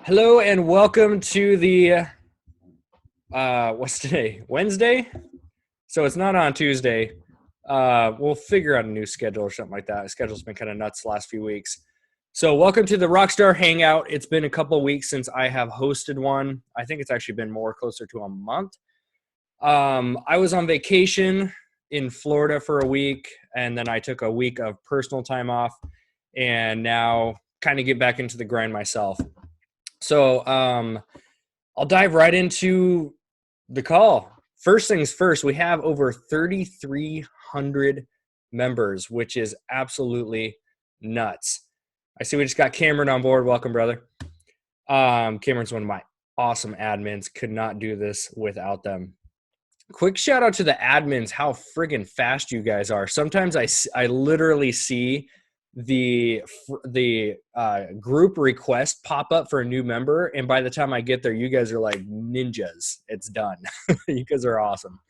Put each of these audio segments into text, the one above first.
Hello and welcome to the what's today? Wednesday? So it's not on Tuesday. We'll figure out a new schedule or something like that. The schedule's been kind of nuts the last few weeks. So welcome to the Rockstar Hangout. It's been a couple of weeks since I have hosted one. I think it's actually been more closer to a month. I was on vacation in Florida for a week, and then I took a week of personal time off, and now kind of get back into the grind myself. So I'll dive right into the call. First things first, we have over 3,300 members, which is absolutely nuts. I see we just got Cameron on board. Welcome, brother. Cameron's one of my awesome admins. Could not do this without them. Quick shout out to the admins, how friggin' fast you guys are. Sometimes I literally see the group request pop up for a new member, and by the time I get there, you guys are like ninjas. It's done. You guys are awesome.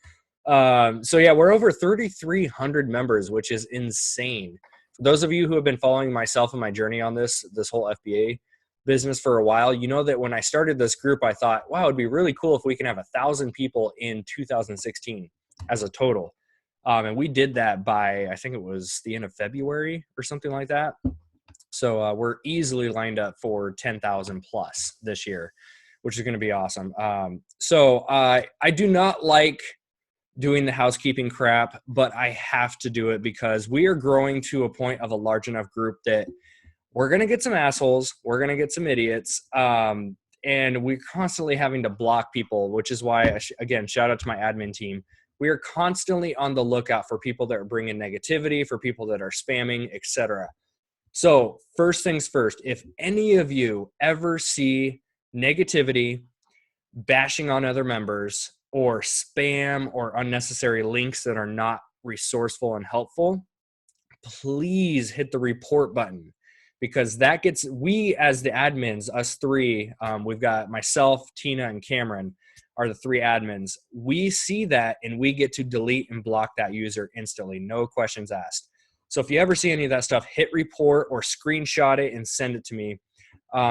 So yeah, we're over 3,300 members, which is insane. For those of you who have been following myself and my journey on this whole FBA business for a while, you know that when I started this group, I thought, wow, it'd be really cool if we can have 1,000 people in 2016 as a total. And we did that by, I think it was the end of February or something like that. So we're easily lined up for 10,000 plus this year, which is going to be awesome. So I do not like doing the housekeeping crap, but I have to do it because we are growing to a point of a large enough group that we're going to get some assholes. We're going to get some idiots. And we're constantly having to block people, which is why, again, shout out to my admin team. We are constantly on the lookout for people that are bringing negativity, for people that are spamming, etc. So first things first, if any of you ever see negativity, bashing on other members, or spam or unnecessary links that are not resourceful and helpful, please hit the report button, because that gets, we as the admins, us three, we've got myself, Tina, and Cameron are the three admins. We see that and we get to delete and block that user instantly, no questions asked. So if you ever see any of that stuff, hit report or screenshot it and send it to me.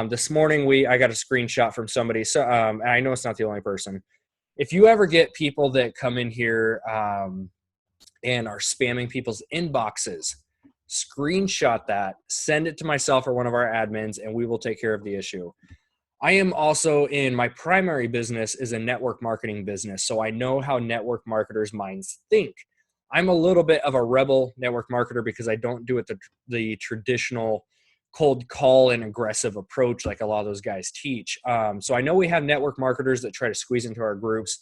This morning I got a screenshot from somebody, so and I know it's not the only person. If you ever get people that come in here and are spamming people's inboxes, screenshot that, send it to myself or one of our admins, and we will take care of the issue. I am also in my primary business is a network marketing business, so I know how network marketers' minds think. I'm a little bit of a rebel network marketer because I don't do it the traditional cold call and aggressive approach like a lot of those guys teach. So I know we have network marketers that try to squeeze into our groups,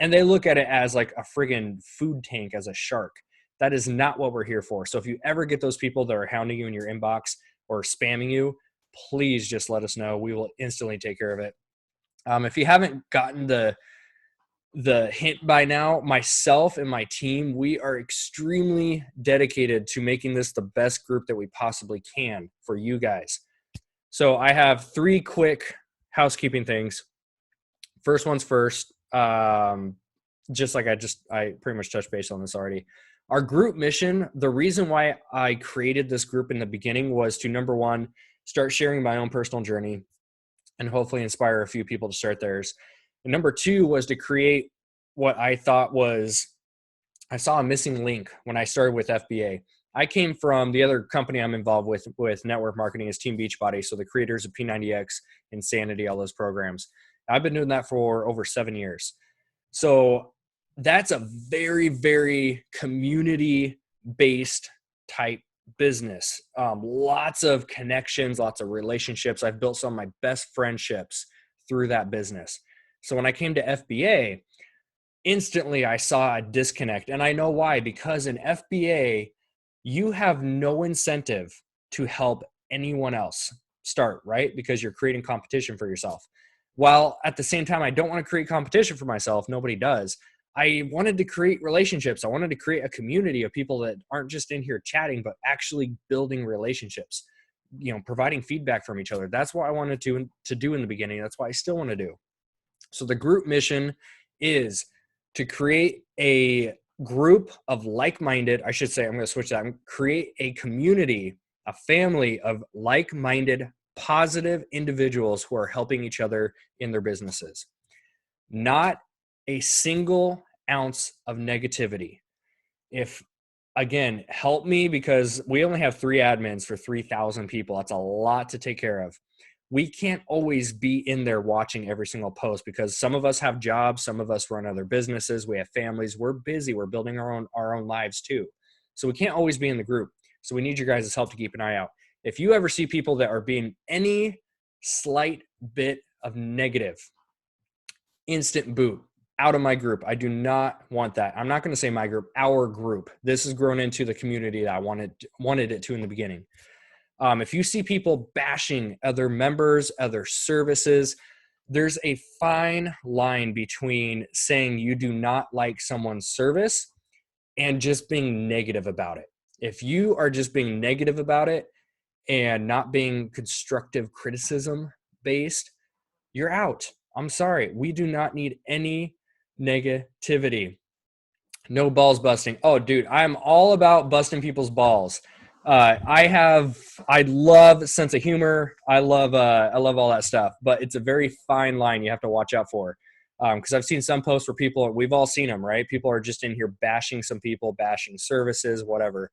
and they look at it as like a friggin' food tank, as a shark. That is not what we're here for. So if you ever get those people that are hounding you in your inbox or spamming you, please just let us know. We will instantly take care of it. If you haven't gotten the hint by now, myself and my team, we are extremely dedicated to making this the best group that we possibly can for you guys. So I have three quick housekeeping things. First one's first. Just like I pretty much touched base on this already. Our group mission, the reason why I created this group in the beginning was to, number one, start sharing my own personal journey and hopefully inspire a few people to start theirs. And number two was to create what I thought was, I saw a missing link when I started with FBA. I came from the other company I'm involved with network marketing is Team Beachbody. So the creators of P90X, Insanity, all those programs. I've been doing that for over 7 years. So that's a very, very community-based type business. Lots of connections, lots of relationships. I've built some of my best friendships through that business. So when I came to FBA, instantly I saw a disconnect. And I know why, because in FBA, you have no incentive to help anyone else start, right? Because you're creating competition for yourself. While at the same time, I don't want to create competition for myself. Nobody does. I wanted to create relationships. I wanted to create a community of people that aren't just in here chatting, but actually building relationships, providing feedback from each other. That's what I wanted to do in the beginning. That's what I still want to do. So the group mission is to create a group of like-minded, I'm going to switch that, create a community, a family of like-minded, positive individuals who are helping each other in their businesses. Not a single ounce of negativity. If, again, help me, because we only have 3 admins for 3,000 people. That's a lot to take care of. We can't always be in there watching every single post because some of us have jobs, some of us run other businesses, we have families, we're busy, we're building our own lives too. So we can't always be in the group. So we need your guys' help to keep an eye out. If you ever see people that are being any slight bit of negative, instant boot out of my group. I do not want that. I'm not going to say my group, our group. This has grown into the community that I wanted it to in the beginning. If you see people bashing other members, other services, there's a fine line between saying you do not like someone's service and just being negative about it. If you are just being negative about it and not being constructive criticism based, you're out. I'm sorry. We do not need any negativity. No balls busting. Oh, dude, I'm all about busting people's balls. I love sense of humor. I love all that stuff, but it's a very fine line you have to watch out for. Because I've seen some posts where people, we've all seen them, right? People are just in here bashing some people, bashing services, whatever.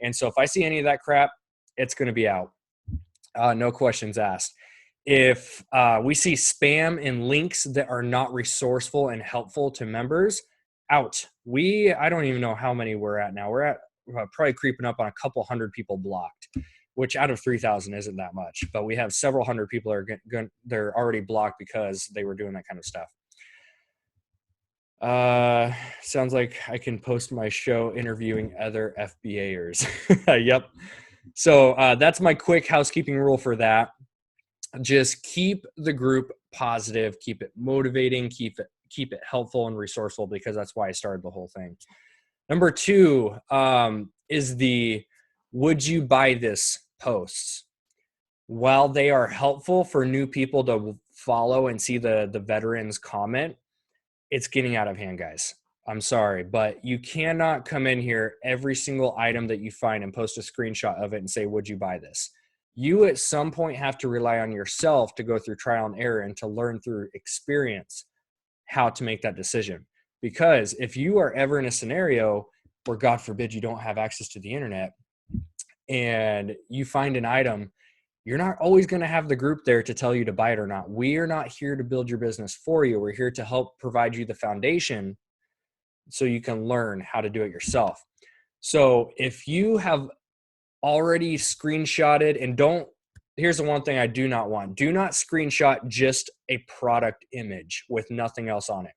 And so if I see any of that crap, it's going to be out. No questions asked. If we see spam and links that are not resourceful and helpful to members, out. I don't even know how many we're at now. We're at probably creeping up on a couple hundred people blocked, which out of 3,000 isn't that much. But we have several hundred people they're already blocked because they were doing that kind of stuff. Sounds like I can post my show interviewing other FBAers. Yep. So that's my quick housekeeping rule for that. Just keep the group positive, keep it motivating, keep it helpful and resourceful, because that's why I started the whole thing. Number 2 is the would you buy this posts. While they are helpful for new people to follow and see the veterans comment, it's getting out of hand, guys. I'm sorry, but you cannot come in here every single item that you find and post a screenshot of it and say, would you buy this? You at some point have to rely on yourself to go through trial and error and to learn through experience how to make that decision. Because if you are ever in a scenario where, God forbid, you don't have access to the internet and you find an item, you're not always going to have the group there to tell you to buy it or not. We are not here to build your business for you. We're here to help provide you the foundation so you can learn how to do it yourself. So if you have already screenshotted, and here's the one thing I do not want. Do not screenshot just a product image with nothing else on it.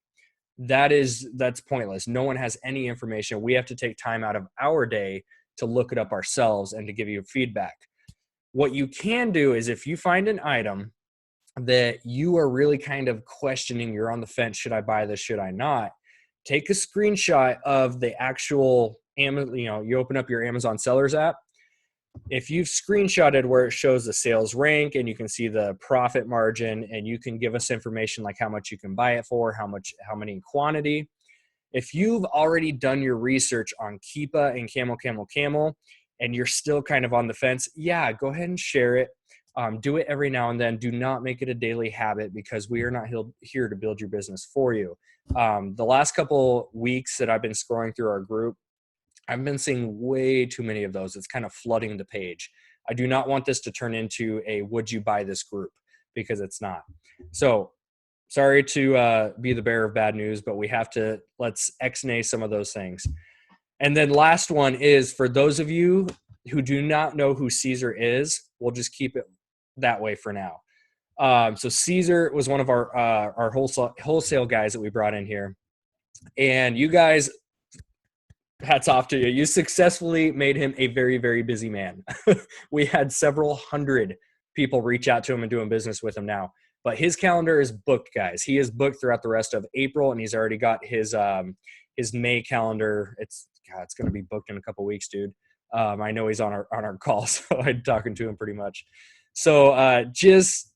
That's pointless. No one has any information. We have to take time out of our day to look it up ourselves and to give you feedback. What you can do is, if you find an item that you are really kind of questioning, you're on the fence, should I buy this, should I not? Take a screenshot of the actual, you open up your Amazon Sellers app. If you've screenshotted where it shows the sales rank and you can see the profit margin, and you can give us information like how much you can buy it for, how many in quantity. If you've already done your research on Keepa and Camel, and you're still kind of on the fence, yeah, go ahead and share it. Do it every now and then. Do not make it a daily habit, because we are not here to build your business for you. The last couple weeks that I've been scrolling through our group, I've been seeing way too many of those. It's kind of flooding the page. I do not want this to turn into a would you buy this group, because it's not. So sorry to be the bearer of bad news, but let's X-nay some of those things. And then last one is, for those of you who do not know who Caesar is, we'll just keep it that way for now. So Caesar was one of our wholesale guys that we brought in here. And you guys, hats off to you. You successfully made him a very, very busy man. We had several hundred people reach out to him and doing business with him now. But his calendar is booked, guys. He is booked throughout the rest of April, and he's already got his May calendar. It's going to be booked in a couple weeks, dude. I know he's on our call, so I'm talking to him pretty much. So just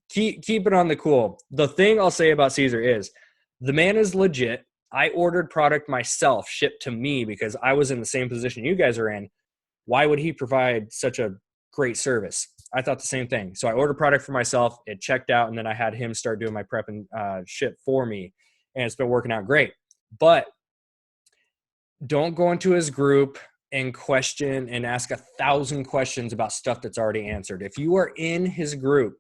keep it on the cool. The thing I'll say about Caesar is, the man is legit. I ordered product myself, shipped to me, because I was in the same position you guys are in. Why would he provide such a great service? I thought the same thing. So I ordered product for myself. It checked out, and then I had him start doing my prep and ship for me, and it's been working out great. But don't go into his group and question and ask 1,000 questions about stuff that's already answered. If you are in his group,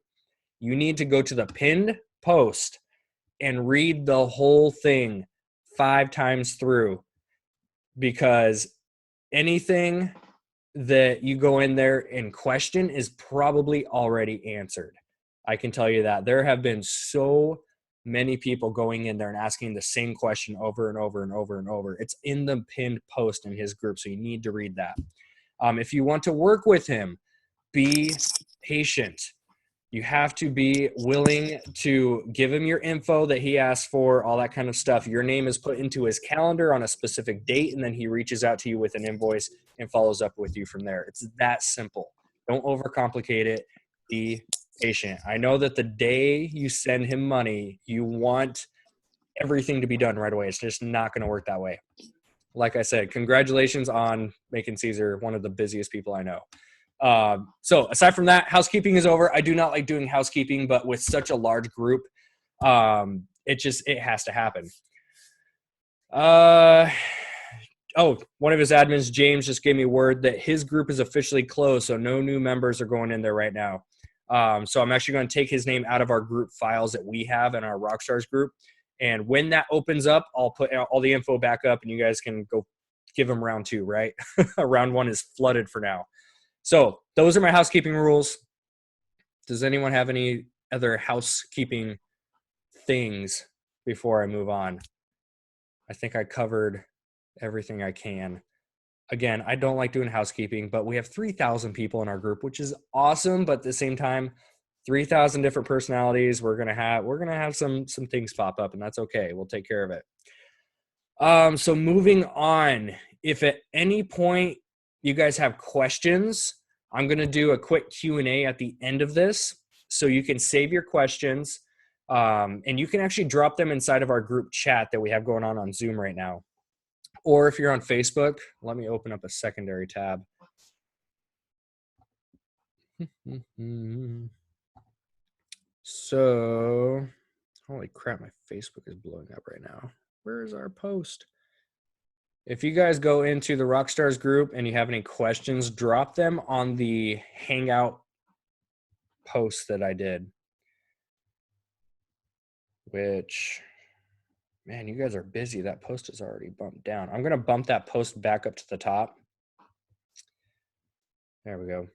you need to go to the pinned post and read the whole thing 5 times through, because anything that you go in there and question is probably already answered. I can tell you that. There have been so many people going in there and asking the same question over and over and over and over. It's in the pinned post in his group, so you need to read that. If you want to work with him, be patient. You have to be willing to give him your info that he asked for, all that kind of stuff. Your name is put into his calendar on a specific date, and then he reaches out to you with an invoice and follows up with you from there. It's that simple. Don't overcomplicate it. Be patient. I know that the day you send him money, you want everything to be done right away. It's just not going to work that way. Like I said, congratulations on making Caesar one of the busiest people I know. So aside from that, housekeeping is over. I do not like doing housekeeping, but with such a large group, it has to happen. One of his admins, James, just gave me word that his group is officially closed, so no new members are going in there right now. So I'm actually going to take his name out of our group files that we have in our Rockstars group. And when that opens up, I'll put all the info back up, and you guys can go give him round 2, right? Round 1 is flooded for now. So those are my housekeeping rules. Does anyone have any other housekeeping things before I move on? I think I covered everything I can. Again, I don't like doing housekeeping, but we have 3,000 people in our group, which is awesome. But at the same time, 3,000 different personalities. We're gonna have some things pop up, and that's okay. We'll take care of it. So moving on, if at any point you guys have questions, I'm going to do a quick Q&A at the end of this, so you can save your questions, and you can actually drop them inside of our group chat that we have going on Zoom right now. Or if you're on Facebook, let me open up a secondary tab. So, holy crap, my Facebook is blowing up right now. Where is our post? If you guys go into the Rockstars group and you have any questions, drop them on the Hangout post that I did. Which, man, you guys are busy. That post is already bumped down. I'm going to bump that post back up to the top. There we go.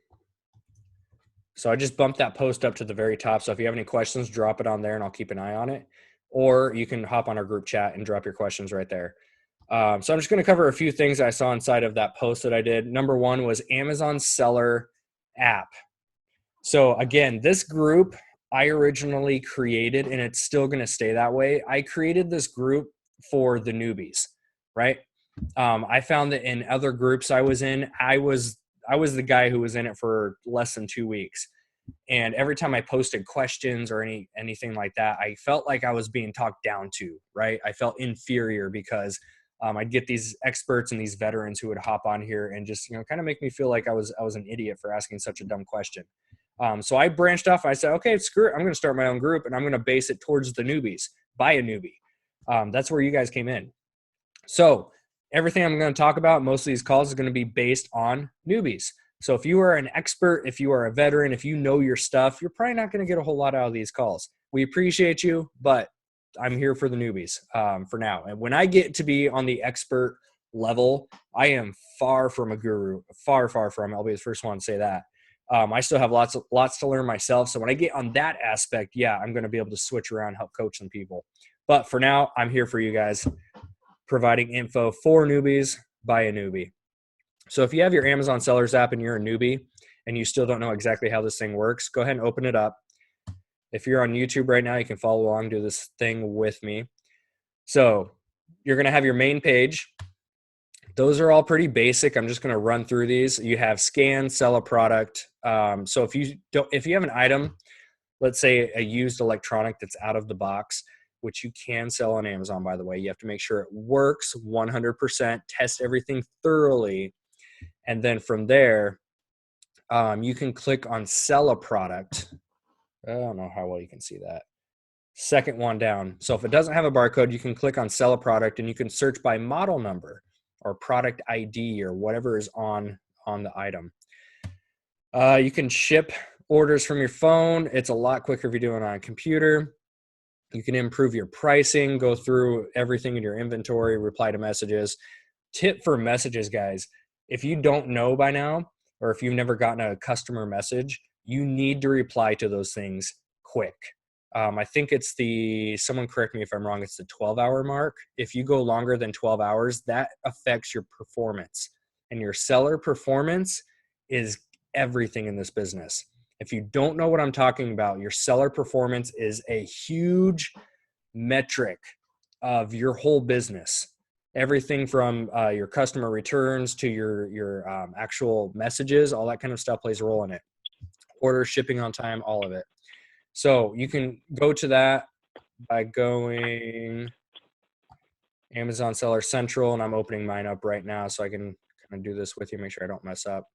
So I just bumped that post up to the very top. So if you have any questions, drop it on there and I'll keep an eye on it. Or you can hop on our group chat and drop your questions right there. So I'm just going to cover a few things I saw inside of that post that I did. Number 1 was Amazon Seller app. So again, this group I originally created, and it's still going to stay that way. I created this group for the newbies, right? I found that in other groups I was in, I was the guy who was in it for less than 2 weeks. And every time I posted questions or anything like that, I felt like I was being talked down to, right? I felt inferior because I'd get these experts and these veterans who would hop on here and just, kind of make me feel like I was an idiot for asking such a dumb question. So I branched off. I said, okay, screw it. I'm going to start my own group, and I'm going to base it towards the newbies, by a newbie. That's where you guys came in. So everything I'm going to talk about, most of these calls is going to be based on newbies. So if you are an expert, if you are a veteran, if you know your stuff, you're probably not going to get a whole lot out of these calls. We appreciate you, but I'm here for the newbies for now. And when I get to be on the expert level, I am far from a guru, far from. I'll be the first one to say that. I still have lots to learn myself. So when I get on that aspect, yeah, I'm going to be able to switch around, help coach some people. But for now, I'm here for you guys, providing info for newbies by a newbie. So if you have your Amazon Sellers app and you're a newbie and you still don't know exactly how this thing works, go ahead and open it up. If you're on YouTube right now, you can follow along, do this thing with me. So you're going to have your main page. Those are all pretty basic. I'm just going to run through these. You have scan, sell a product. So if you have an item, let's say a used electronic that's out of the box, which you can sell on Amazon, by the way, you have to make sure it works 100%, test everything thoroughly. And then from there, You can click on sell a product. I don't know how well you can see that. Second one down. So if it doesn't have a barcode, you can click on sell a product and you can search by model number or product ID or whatever is on the item. You can ship orders from your phone. It's a lot quicker if you do it on a computer. You can improve your pricing, go through everything in your inventory, reply to messages. Tip for messages, guys. If you don't know by now, or if you've never gotten a customer message, you need to reply to those things quick. I think it's someone correct me if I'm wrong, it's the 12-hour mark. If you go longer than 12 hours, that affects your performance. And your seller performance is everything in this business. If you don't know what I'm talking about, your seller performance is a huge metric of your whole business. Everything from your customer returns to your actual messages, all that kind of stuff plays a role in it. Order, shipping on time, all of it. So you can go to that by going Amazon Seller Central, and I'm opening mine up right now so I can kind of do this with you, make sure I don't mess up.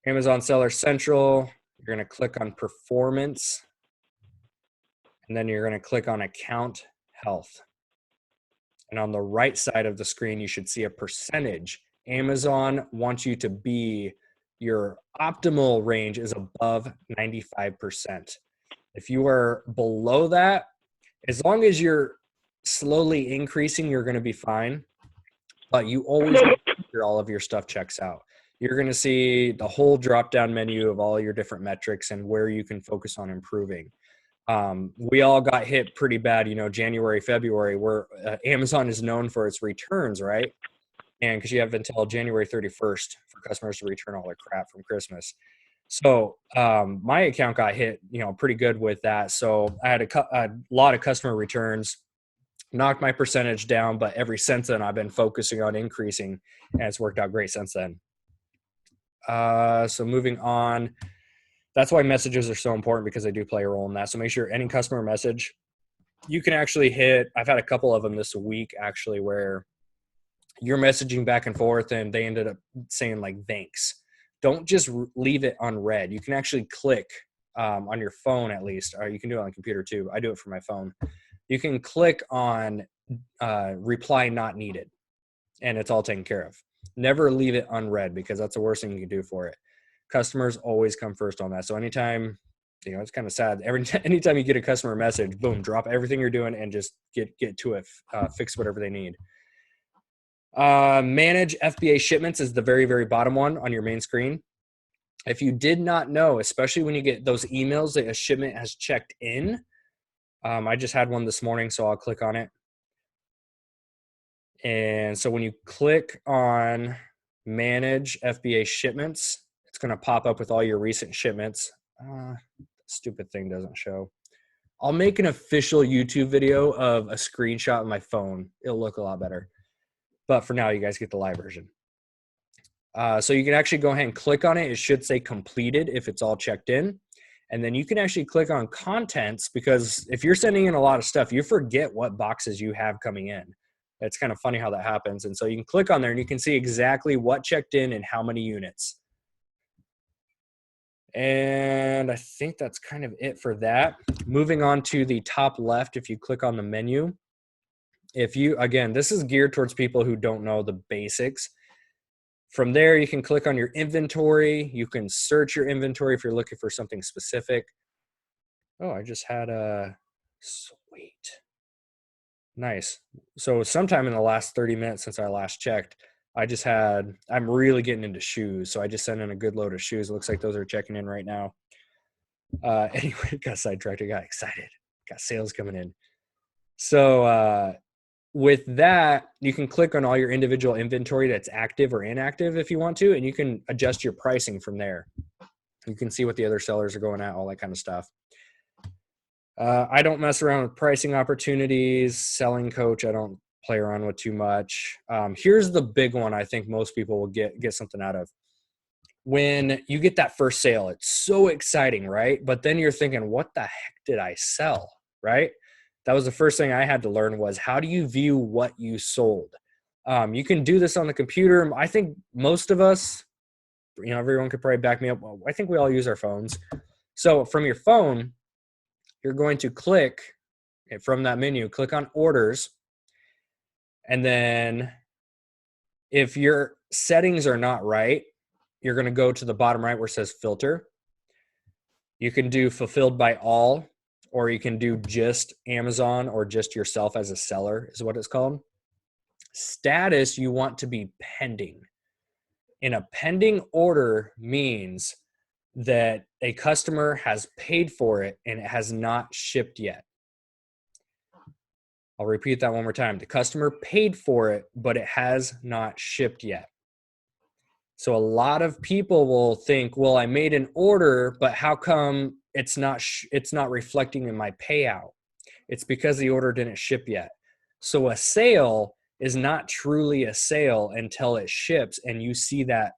Amazon Seller Central, you're going to click on performance, and then you're going to click on account health. And on the right side of the screen, you should see a percentage. Amazon wants you to be, your optimal range is above 95%. If you are below that, as long as you're slowly increasing, you're going to be fine. But you always make sure all of your stuff checks out. You're going to see the whole drop-down menu of all your different metrics and where you can focus on improving. We all got hit pretty bad, January, February, where Amazon is known for its returns, right? And because you have until January 31st for customers to return all their crap from Christmas. So my account got hit, pretty good with that. So I had a lot of customer returns, knocked my percentage down, but ever since then I've been focusing on increasing, and it's worked out great since then. So moving on, that's why messages are so important, because they do play a role in that. So make sure any customer message you can actually hit. I've had a couple of them this week actually where you're messaging back and forth and they ended up saying like, thanks. Don't just leave it unread. You can actually click on your phone at least, or you can do it on the computer too. I do it for my phone. You can click on reply not needed, and it's all taken care of. Never leave it unread, because that's the worst thing you can do for it. Customers always come first on that. So anytime, it's kind of sad. Anytime you get a customer message, boom, drop everything you're doing and just get to it, fix whatever they need. Manage FBA shipments is the very, very bottom one on your main screen. If you did not know, especially when you get those emails that a shipment has checked in, I just had one this morning, so I'll click on it. And so when you click on manage FBA shipments, it's going to pop up with all your recent shipments. Stupid thing doesn't show. I'll make an official YouTube video of a screenshot of my phone. It'll look a lot better. But for now, you guys get the live version. So you can actually go ahead and click on it. It should say completed if it's all checked in. And then you can actually click on contents, because if you're sending in a lot of stuff, you forget what boxes you have coming in. It's kind of funny how that happens. And so you can click on there and you can see exactly what checked in and how many units. And I think that's kind of it for that. Moving on to the top left, if you click on the menu, again, this is geared towards people who don't know the basics. From there, you can click on your inventory. You can search your inventory if you're looking for something specific. Oh, I just had sweet. Nice. So sometime in the last 30 minutes since I last checked, I'm really getting into shoes. So I just sent in a good load of shoes. It looks like those are checking in right now. Anyway, got sidetracked. I got excited. Got sales coming in. So with that, you can click on all your individual inventory that's active or inactive if you want to, and you can adjust your pricing from there. You can see what the other sellers are going at, all that kind of stuff. I don't mess around with pricing opportunities. Selling coach, I don't play around with too much. Here's the big one I think most people will get something out of. When you get that first sale, it's so exciting, right? But then you're thinking, what the heck did I sell, right? That was the first thing I had to learn, was how do you view what you sold? You can do this on the computer. I think most of us, everyone could probably back me up. Well, I think we all use our phones. So from your phone, you're going to click from that menu, click on orders. And then if your settings are not right, you're going to go to the bottom right where it says filter. You can do fulfilled by all, or you can do just Amazon or just yourself as a seller is what it's called. Status, you want to be pending. And a pending order means that a customer has paid for it and it has not shipped yet. I'll repeat that one more time. The customer paid for it, but it has not shipped yet. So a lot of people will think, well, I made an order, but how come it's not reflecting in my payout? It's because the order didn't ship yet. So a sale is not truly a sale until it ships and you see that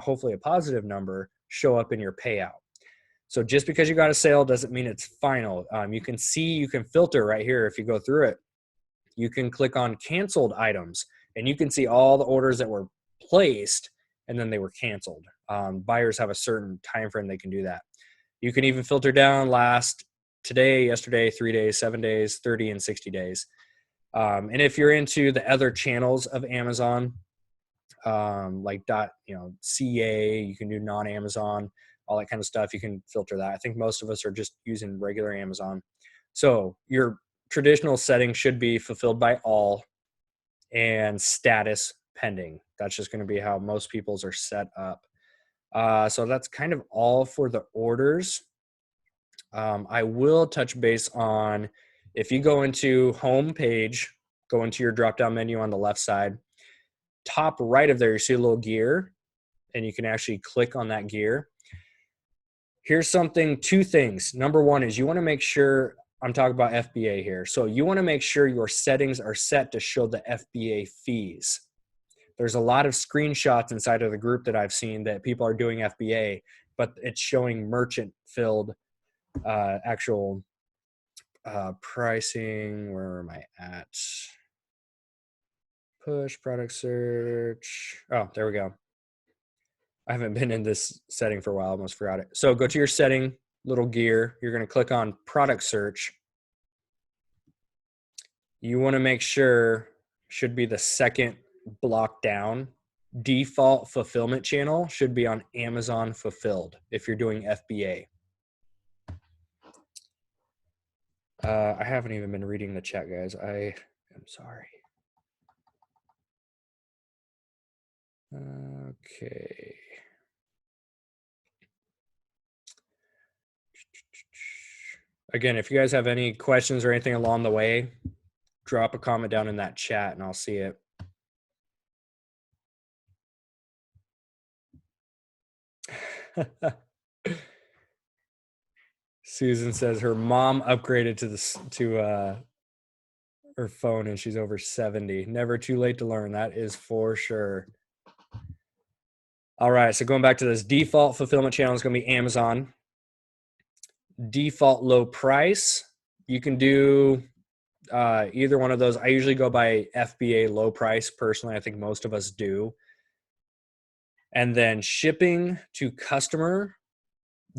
hopefully a positive number show up in your payout. So just because you got a sale doesn't mean it's final. You can filter right here. If you go through it, you can click on canceled items and you can see all the orders that were placed and then they were canceled. Buyers have a certain time frame they can do that. You can even filter down today, yesterday, 3 days, 7 days, 30 and 60 days. And if you're into the other channels of Amazon, like .ca, you can do non-Amazon, all that kind of stuff. You can filter that. I think most of us are just using regular Amazon. So your traditional setting should be fulfilled by all and status pending. That's just going to be how most people's are set up. So that's kind of all for the orders. I will touch base on, if you go into home page, go into your drop-down menu on the left side, top right of there, you see a little gear, and you can actually click on that gear. Here's two things. Number one is you want to make sure, I'm talking about FBA here. So you want to make sure your settings are set to show the FBA fees. There's a lot of screenshots inside of the group that I've seen that people are doing FBA, but it's showing merchant filled actual pricing. Where am I at? Push product search. Oh, there we go. I haven't been in this setting for a while. I almost forgot it. So go to your setting, little gear. You're going to click on product search. You want to make sure, should be the second block down. Default fulfillment channel should be on Amazon fulfilled if you're doing FBA. I haven't even been reading the chat, guys. I am sorry. Okay. Again, if you guys have any questions or anything along the way, drop a comment down in that chat and I'll see it. Susan says her mom upgraded to her phone and she's over 70. Never too late to learn. That is for sure. All right, so going back to this, default fulfillment channel is going to be Amazon. Default low price, you can do either one of those. I usually go by FBA low price personally. I think most of us do. And then shipping to customer,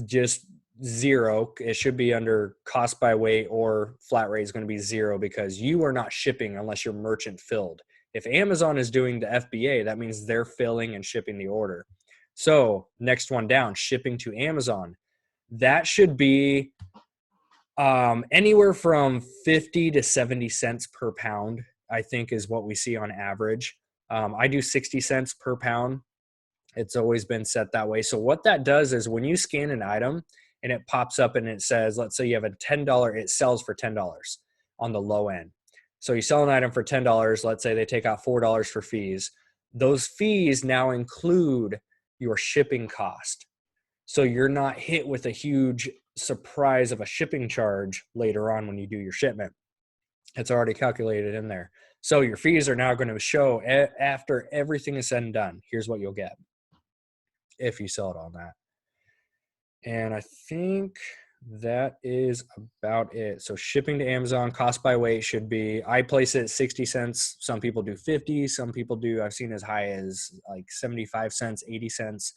just 0. It should be under cost by weight, or flat rate is going to be 0 because you are not shipping unless you're merchant filled. If Amazon is doing the FBA, that means they're filling and shipping the order. So next one down, shipping to Amazon. That should be anywhere from 50 to 70 cents per pound, I think is what we see on average. I do 60 cents per pound. It's always been set that way. So what that does is when you scan an item and it pops up and it says, let's say you have a $10, it sells for $10 on the low end. So you sell an item for $10, let's say they take out $4 for fees. Those fees now include your shipping cost. So you're not hit with a huge surprise of a shipping charge later on when you do your shipment. It's already calculated in there. So your fees are now going to show after everything is said and done. Here's what you'll get if you sell it on that. And I think that is about it. So shipping to Amazon, cost by weight should be, I place it at 60 cents. Some people do 50. Some people do, I've seen as high as like 75 cents, 80 cents.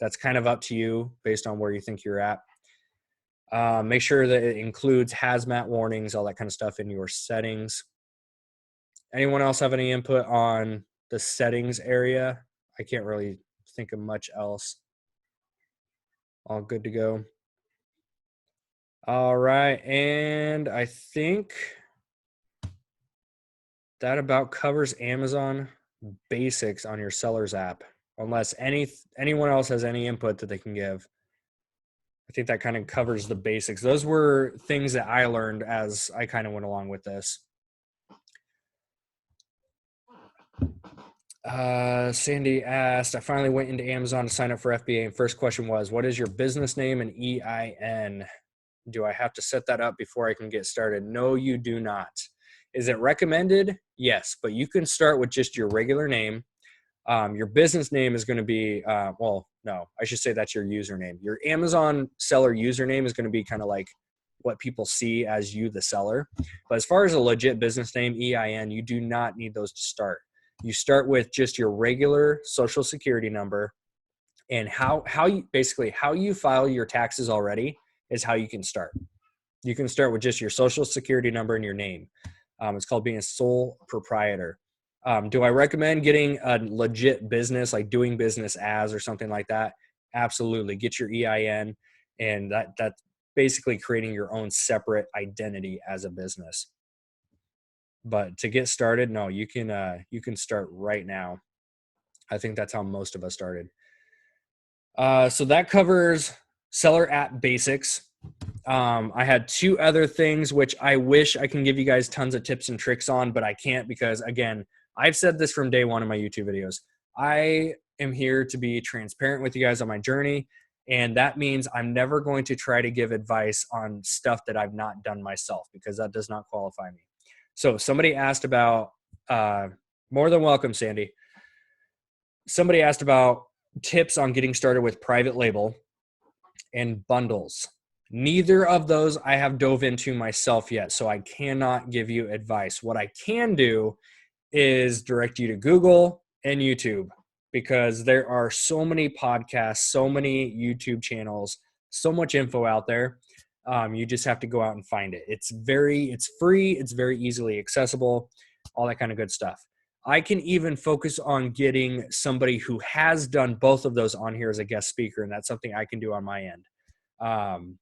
That's kind of up to you based on where you think you're at. Make sure that it includes hazmat warnings, all that kind of stuff in your settings. Anyone else have any input on the settings area? I can't really think of much else. All good to go. All right, and I think that about covers Amazon basics on your seller's app, unless anyone else has any input that they can give. I think that kind of covers the basics. Those were things that I learned as I kind of went along with this. Sandy asked, I finally went into Amazon to sign up for FBA, and first question was, what is your business name and EIN? Do I have to set that up before I can get started? No, you do not. Is it recommended? Yes, but you can start with just your regular name. Your business name is going to be, well, no, I should say that's your username. Your Amazon seller username is going to be kind of like what people see as you, the seller. But as far as a legit business name, EIN, you do not need those to start. You start with just your regular social security number, and how you file your taxes already is how you can start. You can start with just your social security number and your name. It's called being a sole proprietor. Do I recommend getting a legit business, like doing business as or something like that? Absolutely. Get your EIN, and that's basically creating your own separate identity as a business. But to get started, no, you can start right now. I think that's how most of us started. So that covers seller app basics. I had two other things which I wish I can give you guys tons of tips and tricks on, but I can't because, again, I've said this from day one in my YouTube videos. I am here to be transparent with you guys on my journey, and that means I'm never going to try to give advice on stuff that I've not done myself because that does not qualify me. So somebody asked about, more than welcome, Sandy. Somebody asked about tips on getting started with private label and bundles. Neither of those I have dove into myself yet, so I cannot give you advice. What I can do is direct you to Google and YouTube because there are so many podcasts, so many YouTube channels, so much info out there. You just have to go out and find it. It's free. It's very easily accessible, all that kind of good stuff. I can even focus on getting somebody who has done both of those on here as a guest speaker, and that's something I can do on my end.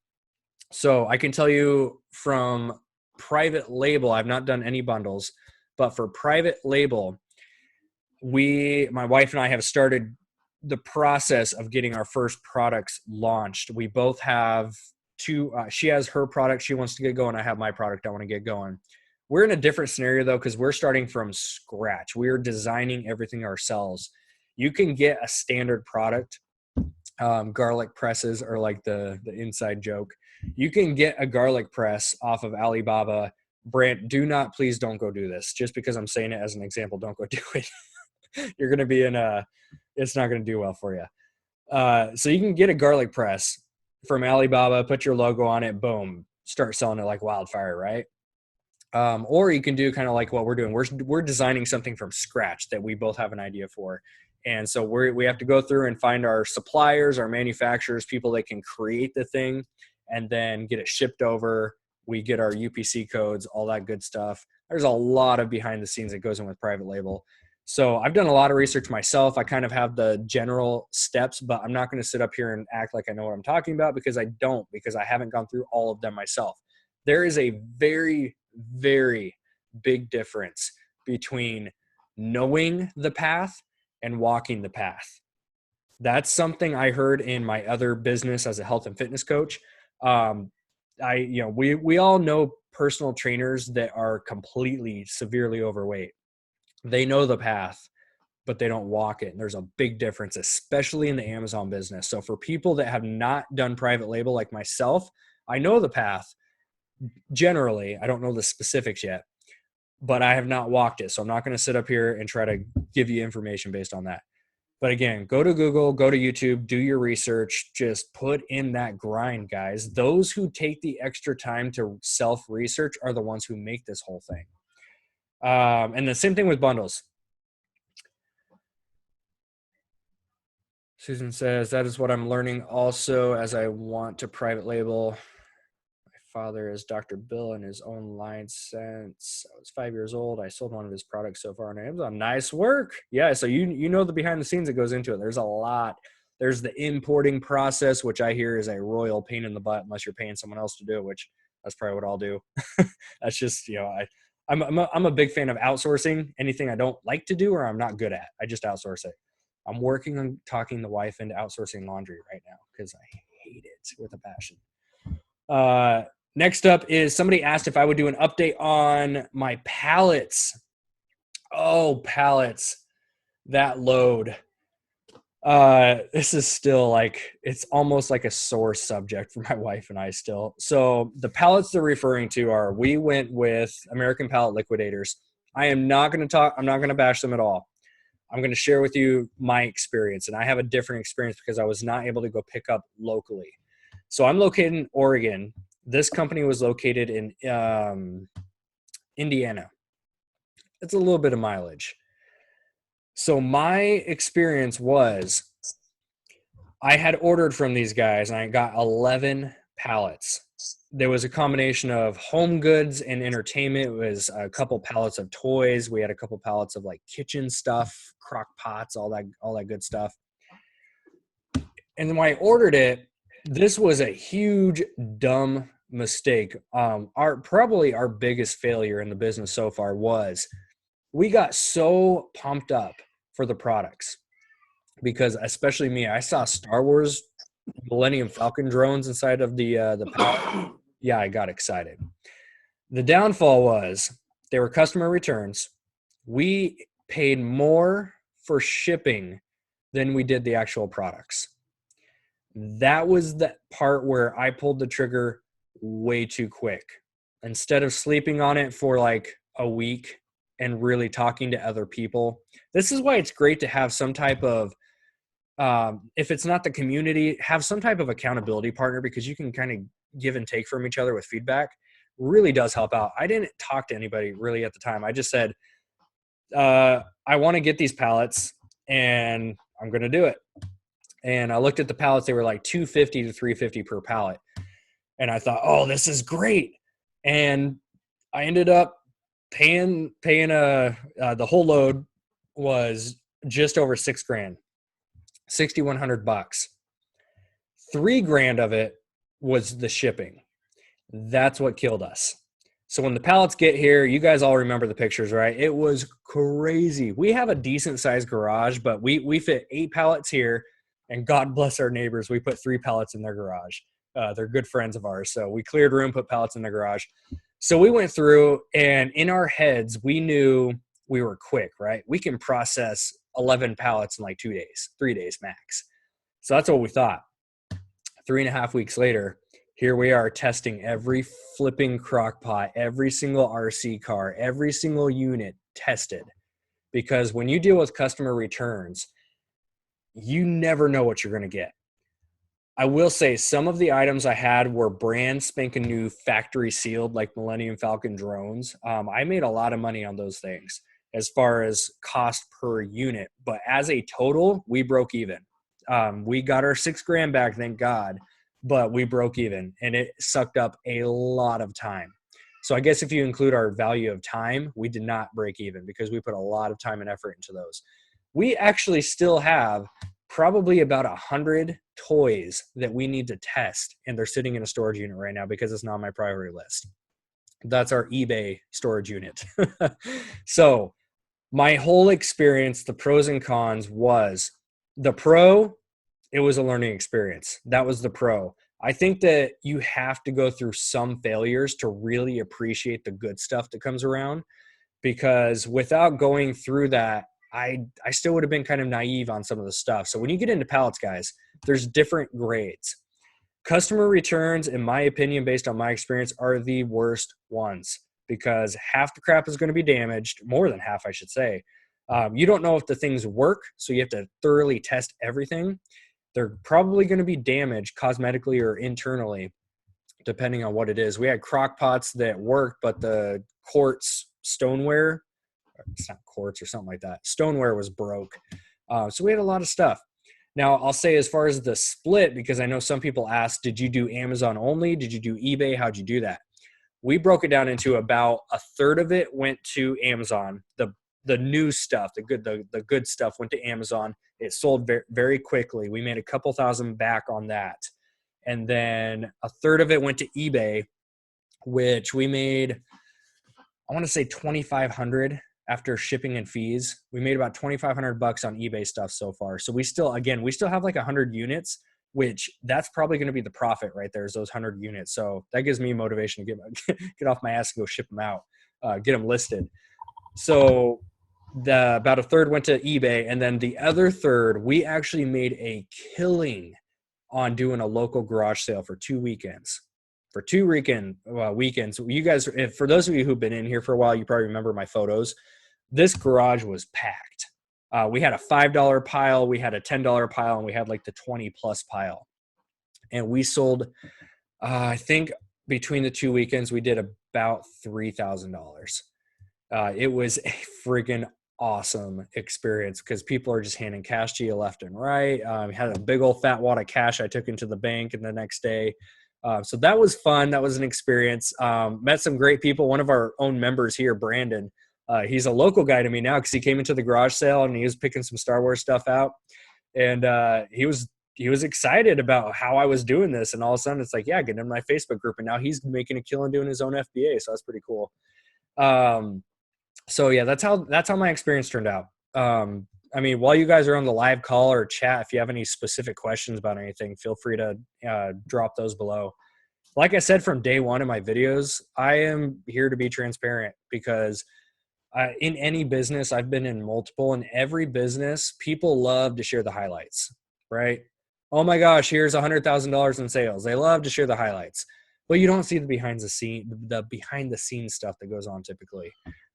So I can tell you from private label, I've not done any bundles, but for private label, my wife and I have started the process of getting our first products launched. We both have two, she has her product she wants to get going. I have my product I want to get going. We're in a different scenario though, because we're starting from scratch. We're designing everything ourselves. You can get a standard product. Garlic presses are like the inside joke. You can get a garlic press off of Alibaba. Brand, please don't go do this. Just because I'm saying it as an example, don't go do it. You're going to be it's not going to do well for you. So you can get a garlic press from Alibaba, put your logo on it, boom, start selling it like wildfire, right? Or you can do kind of like what we're doing. We're designing something from scratch that we both have an idea for. And so we have to go through and find our suppliers, our manufacturers, people that can create the thing and then get it shipped over. We get our UPC codes, all that good stuff. There's a lot of behind the scenes that goes in with private label. So I've done a lot of research myself. I kind of have the general steps, but I'm not going to sit up here and act like I know what I'm talking about because I don't, because I haven't gone through all of them myself. There is a very, very big difference between knowing the path and walking the path. That's something I heard in my other business as a health and fitness coach. We all know personal trainers that are completely severely overweight. They know the path, but they don't walk it. And there's a big difference, especially in the Amazon business. So for people that have not done private label like myself, I know the path generally. I don't know the specifics yet, but I have not walked it. So I'm not going to sit up here and try to give you information based on that. But again, go to Google, go to YouTube, do your research, just put in that grind, guys. Those who take the extra time to self-research are the ones who make this whole thing. And the same thing with bundles. Susan says, that is what I'm learning also as I want to private label. My father is Dr. Bill in his own line since I was 5 years old. I sold one of his products so far on Amazon. Nice work. Yeah, so you know the behind the scenes that goes into it. There's a lot. There's the importing process, which I hear is a royal pain in the butt unless you're paying someone else to do it, which that's probably what I'll do. That's just, I'm a big fan of outsourcing. Anything I don't like to do or I'm not good at, I just outsource it. I'm working on talking the wife into outsourcing laundry right now because I hate it with a passion. Next up is somebody asked if I would do an update on my pallets. Oh, pallets. That load. This is still it's almost like a sore subject for my wife and I still. So the pallets they're referring to are, we went with American Pallet Liquidators. I'm not going to bash them at all. I'm going to share with you my experience, and I have a different experience because I was not able to go pick up locally. So I'm located in Oregon. This company was located in Indiana. It's a little bit of mileage. So my experience was I had ordered from these guys and I got 11 pallets. There was a combination of home goods and entertainment. It was a couple pallets of toys. We had a couple pallets of kitchen stuff, crock pots, all that good stuff. And when I ordered it, this was a huge, dumb mistake. Probably our biggest failure in the business so far was we got so pumped up for the products because, especially me, I saw Star Wars Millennium Falcon drones inside of the pallet. Yeah, I got excited. The downfall was they were customer returns. We paid more for shipping than we did the actual products. That was the part where I pulled the trigger way too quick. Instead of sleeping on it for a week and really talking to other people. This is why it's great to have some type of, if it's not the community, have some type of accountability partner, because you can kind of give and take from each other with feedback. Really does help out. I didn't talk to anybody really at the time. I just said, I want to get these pallets and I'm going to do it. And I looked at the pallets. They were like $250 to $350 per pallet. And I thought, oh, this is great. And I ended up paying the whole load was just over $6,000, $6,100. $3,000 of it was the shipping. That's what killed us. So when the pallets get here, you guys all remember the pictures, right? It was crazy. We have a decent sized garage, but we fit 8 pallets here, and God bless our neighbors. We put 3 pallets in their garage. They're good friends of ours. So we cleared room, put pallets in the garage. So we went through, and in our heads, we knew we were quick, right? We can process 11 pallets in 2 days, 3 days max. So that's what we thought. 3.5 weeks later, here we are testing every flipping crock pot, every single RC car, every single unit tested. Because when you deal with customer returns, you never know what you're going to get. I will say some of the items I had were brand spanking new, factory sealed, like Millennium Falcon drones. I made a lot of money on those things as far as cost per unit. But as a total, we broke even. We got our $6,000 back, thank God, but we broke even, and it sucked up a lot of time. So I guess if you include our value of time, we did not break even because we put a lot of time and effort into those. We actually still have probably about 100 toys that we need to test, and they're sitting in a storage unit right now because it's not on my priority list. That's our eBay storage unit. So my whole experience, the pros and cons, was the pro, it was a learning experience. That was the pro. I think that you have to go through some failures to really appreciate the good stuff that comes around, because without going through that, I still would have been kind of naive on some of the stuff. So when you get into pallets, guys, there's different grades. Customer returns, in my opinion, based on my experience, are the worst ones because half the crap is going to be damaged, more than half, I should say. You don't know if the things work, so you have to thoroughly test everything. They're probably going to be damaged cosmetically or internally, depending on what it is. We had crock pots that worked, but the quartz stoneware, it's not quartz or something like that, stoneware was broke. So we had a lot of stuff. Now, I'll say as far as the split, because I know some people ask, did you do Amazon only? Did you do eBay? How'd you do that? We broke it down into about a third of it went to Amazon. The new stuff, the good stuff went to Amazon. It sold very, very quickly. We made a couple thousand back on that. And then a third of it went to eBay, which we made, I want to say 2,500 after shipping and fees. We made about 2,500 bucks on eBay stuff so far. So we still have like 100 units, which that's probably going to be the profit right there, is those 100 units. So that gives me motivation to get off my ass and go ship them out, get them listed. So about a third went to eBay, and then the other third, we actually made a killing on doing a local garage sale for 2 weekends. For 2 weekends, you guys, for those of you who've been in here for a while, you probably remember my photos. This garage was packed. We had a $5 pile, we had a $10 pile, and we had like the 20 plus pile. And we sold, I think between the 2 weekends, we did about $3,000. It was a friggin' awesome experience because people are just handing cash to you left and right. Had a big old fat wad of cash I took into the bank and the next day. So that was fun. That was an experience. Met some great people. One of our own members here, Brandon, he's a local guy to me now because he came into the garage sale and he was picking some Star Wars stuff out. And he was excited about how I was doing this. And all of a sudden it's like, yeah, get in my Facebook group. And now he's making a killing doing his own FBA. So that's pretty cool. So yeah, that's how my experience turned out. I mean, while you guys are on the live call or chat, if you have any specific questions about anything, feel free to drop those below. Like I said, from day one in my videos, I am here to be transparent because in any business, I've been in multiple, in every business, people love to share the highlights, right? Oh my gosh, here's $100,000 in sales. They love to share the highlights, but you don't see the behind the scenes stuff that goes on typically.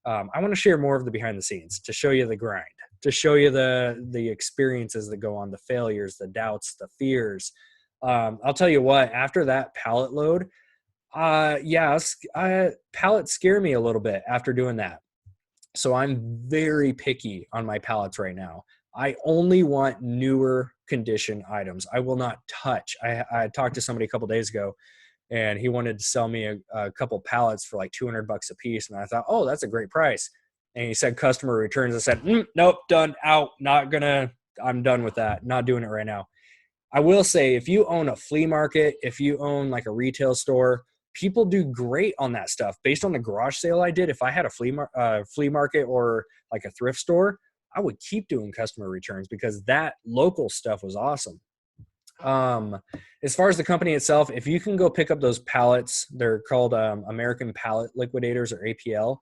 I want to share more of the behind the scenes to show you the grind, to show you the experiences that go on, the failures, the doubts, the fears. I'll tell you what, after that pallet load, pallets scare me a little bit after doing that. So I'm very picky on my pallets right now. I only want newer condition items. I will not touch. I talked to somebody a couple days ago and he wanted to sell me a couple pallets for like 200 bucks a piece. And I thought, oh, that's a great price. And he said customer returns. I said, nope, done, out, I'm done with that. Not doing it right now. I will say if you own a flea market, if you own like a retail store, people do great on that stuff. Based on the garage sale I did, if I had a flea market or like a thrift store, I would keep doing customer returns because that local stuff was awesome. As far as the company itself, if you can go pick up those pallets, they're called American Pallet Liquidators or APL.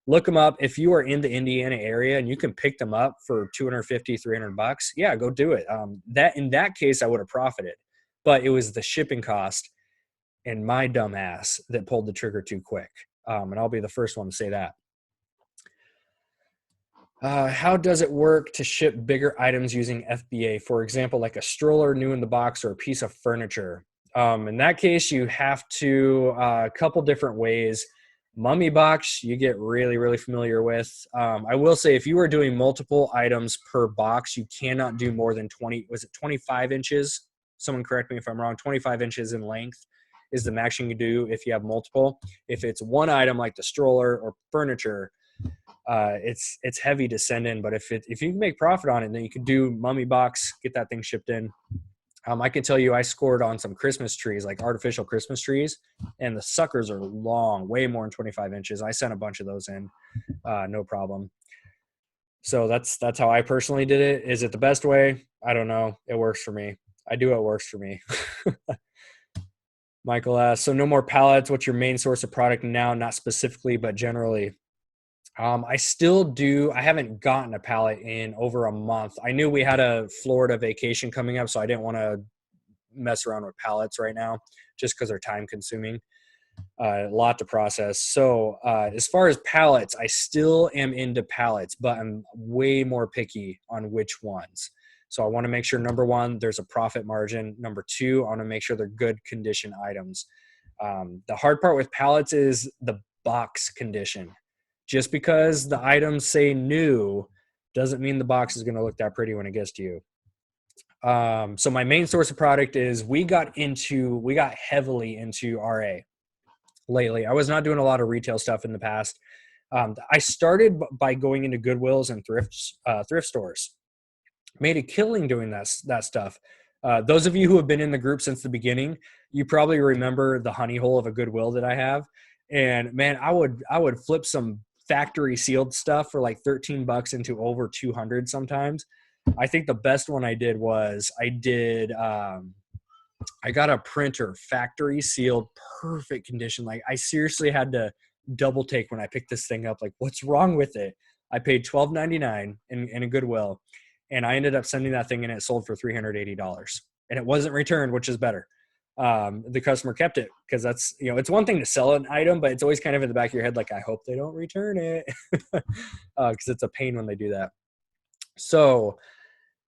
Look them up. If you are in the Indiana area and you can pick them up for 250, 300 bucks, yeah, go do it. In that case, I would have profited, but it was the shipping cost and my dumb ass that pulled the trigger too quick. And I'll be the first one to say that. How does it work to ship bigger items using FBA? For example, like a stroller new in the box or a piece of furniture. In that case, you have to a couple different ways. Mummy box, you get really, really familiar with. I will say if you are doing multiple items per box, you cannot do more than 25 inches? Someone correct me if I'm wrong. 25 inches in length is the max you can do if you have multiple. If it's one item like the stroller or furniture, it's heavy to send in, but if you can make profit on it, then you can do mummy box, get that thing shipped in. I can tell you I scored on some Christmas trees, like artificial Christmas trees, and the suckers are long, way more than 25 inches. I sent a bunch of those in, no problem. So that's how I personally did it. Is it the best way? I don't know. It works for me. I do what works for me. Michael asks, so no more pallets. What's your main source of product now? Not specifically, but generally. I still do. I haven't gotten a pallet in over a month. I knew we had a Florida vacation coming up, so I didn't want to mess around with pallets right now just because they're time consuming. A lot to process. So as far as pallets, I still am into pallets, but I'm way more picky on which ones. So I want to make sure, number one, there's a profit margin. Number two, I want to make sure they're good condition items. The hard part with pallets is the box condition. Just because the items say new doesn't mean the box is going to look that pretty when it gets to you. So my main source of product is we got heavily into RA lately. I was not doing a lot of retail stuff in the past. I started by going into Goodwills and thrift stores. Made a killing doing that stuff. Those of you who have been in the group since the beginning, you probably remember the honey hole of a Goodwill that I have. And man, I would flip some factory sealed stuff for like $13 into over 200 sometimes. I think the best one I did was I got a printer, factory sealed, perfect condition. Like I seriously had to double take when I picked this thing up. Like, what's wrong with it? I paid $12.99 in a Goodwill, and I ended up sending that thing and it sold for $380, and it wasn't returned, which is better. The customer kept it because that's, it's one thing to sell an item, but it's always kind of in the back of your head, like, I hope they don't return it, because it's a pain when they do that. So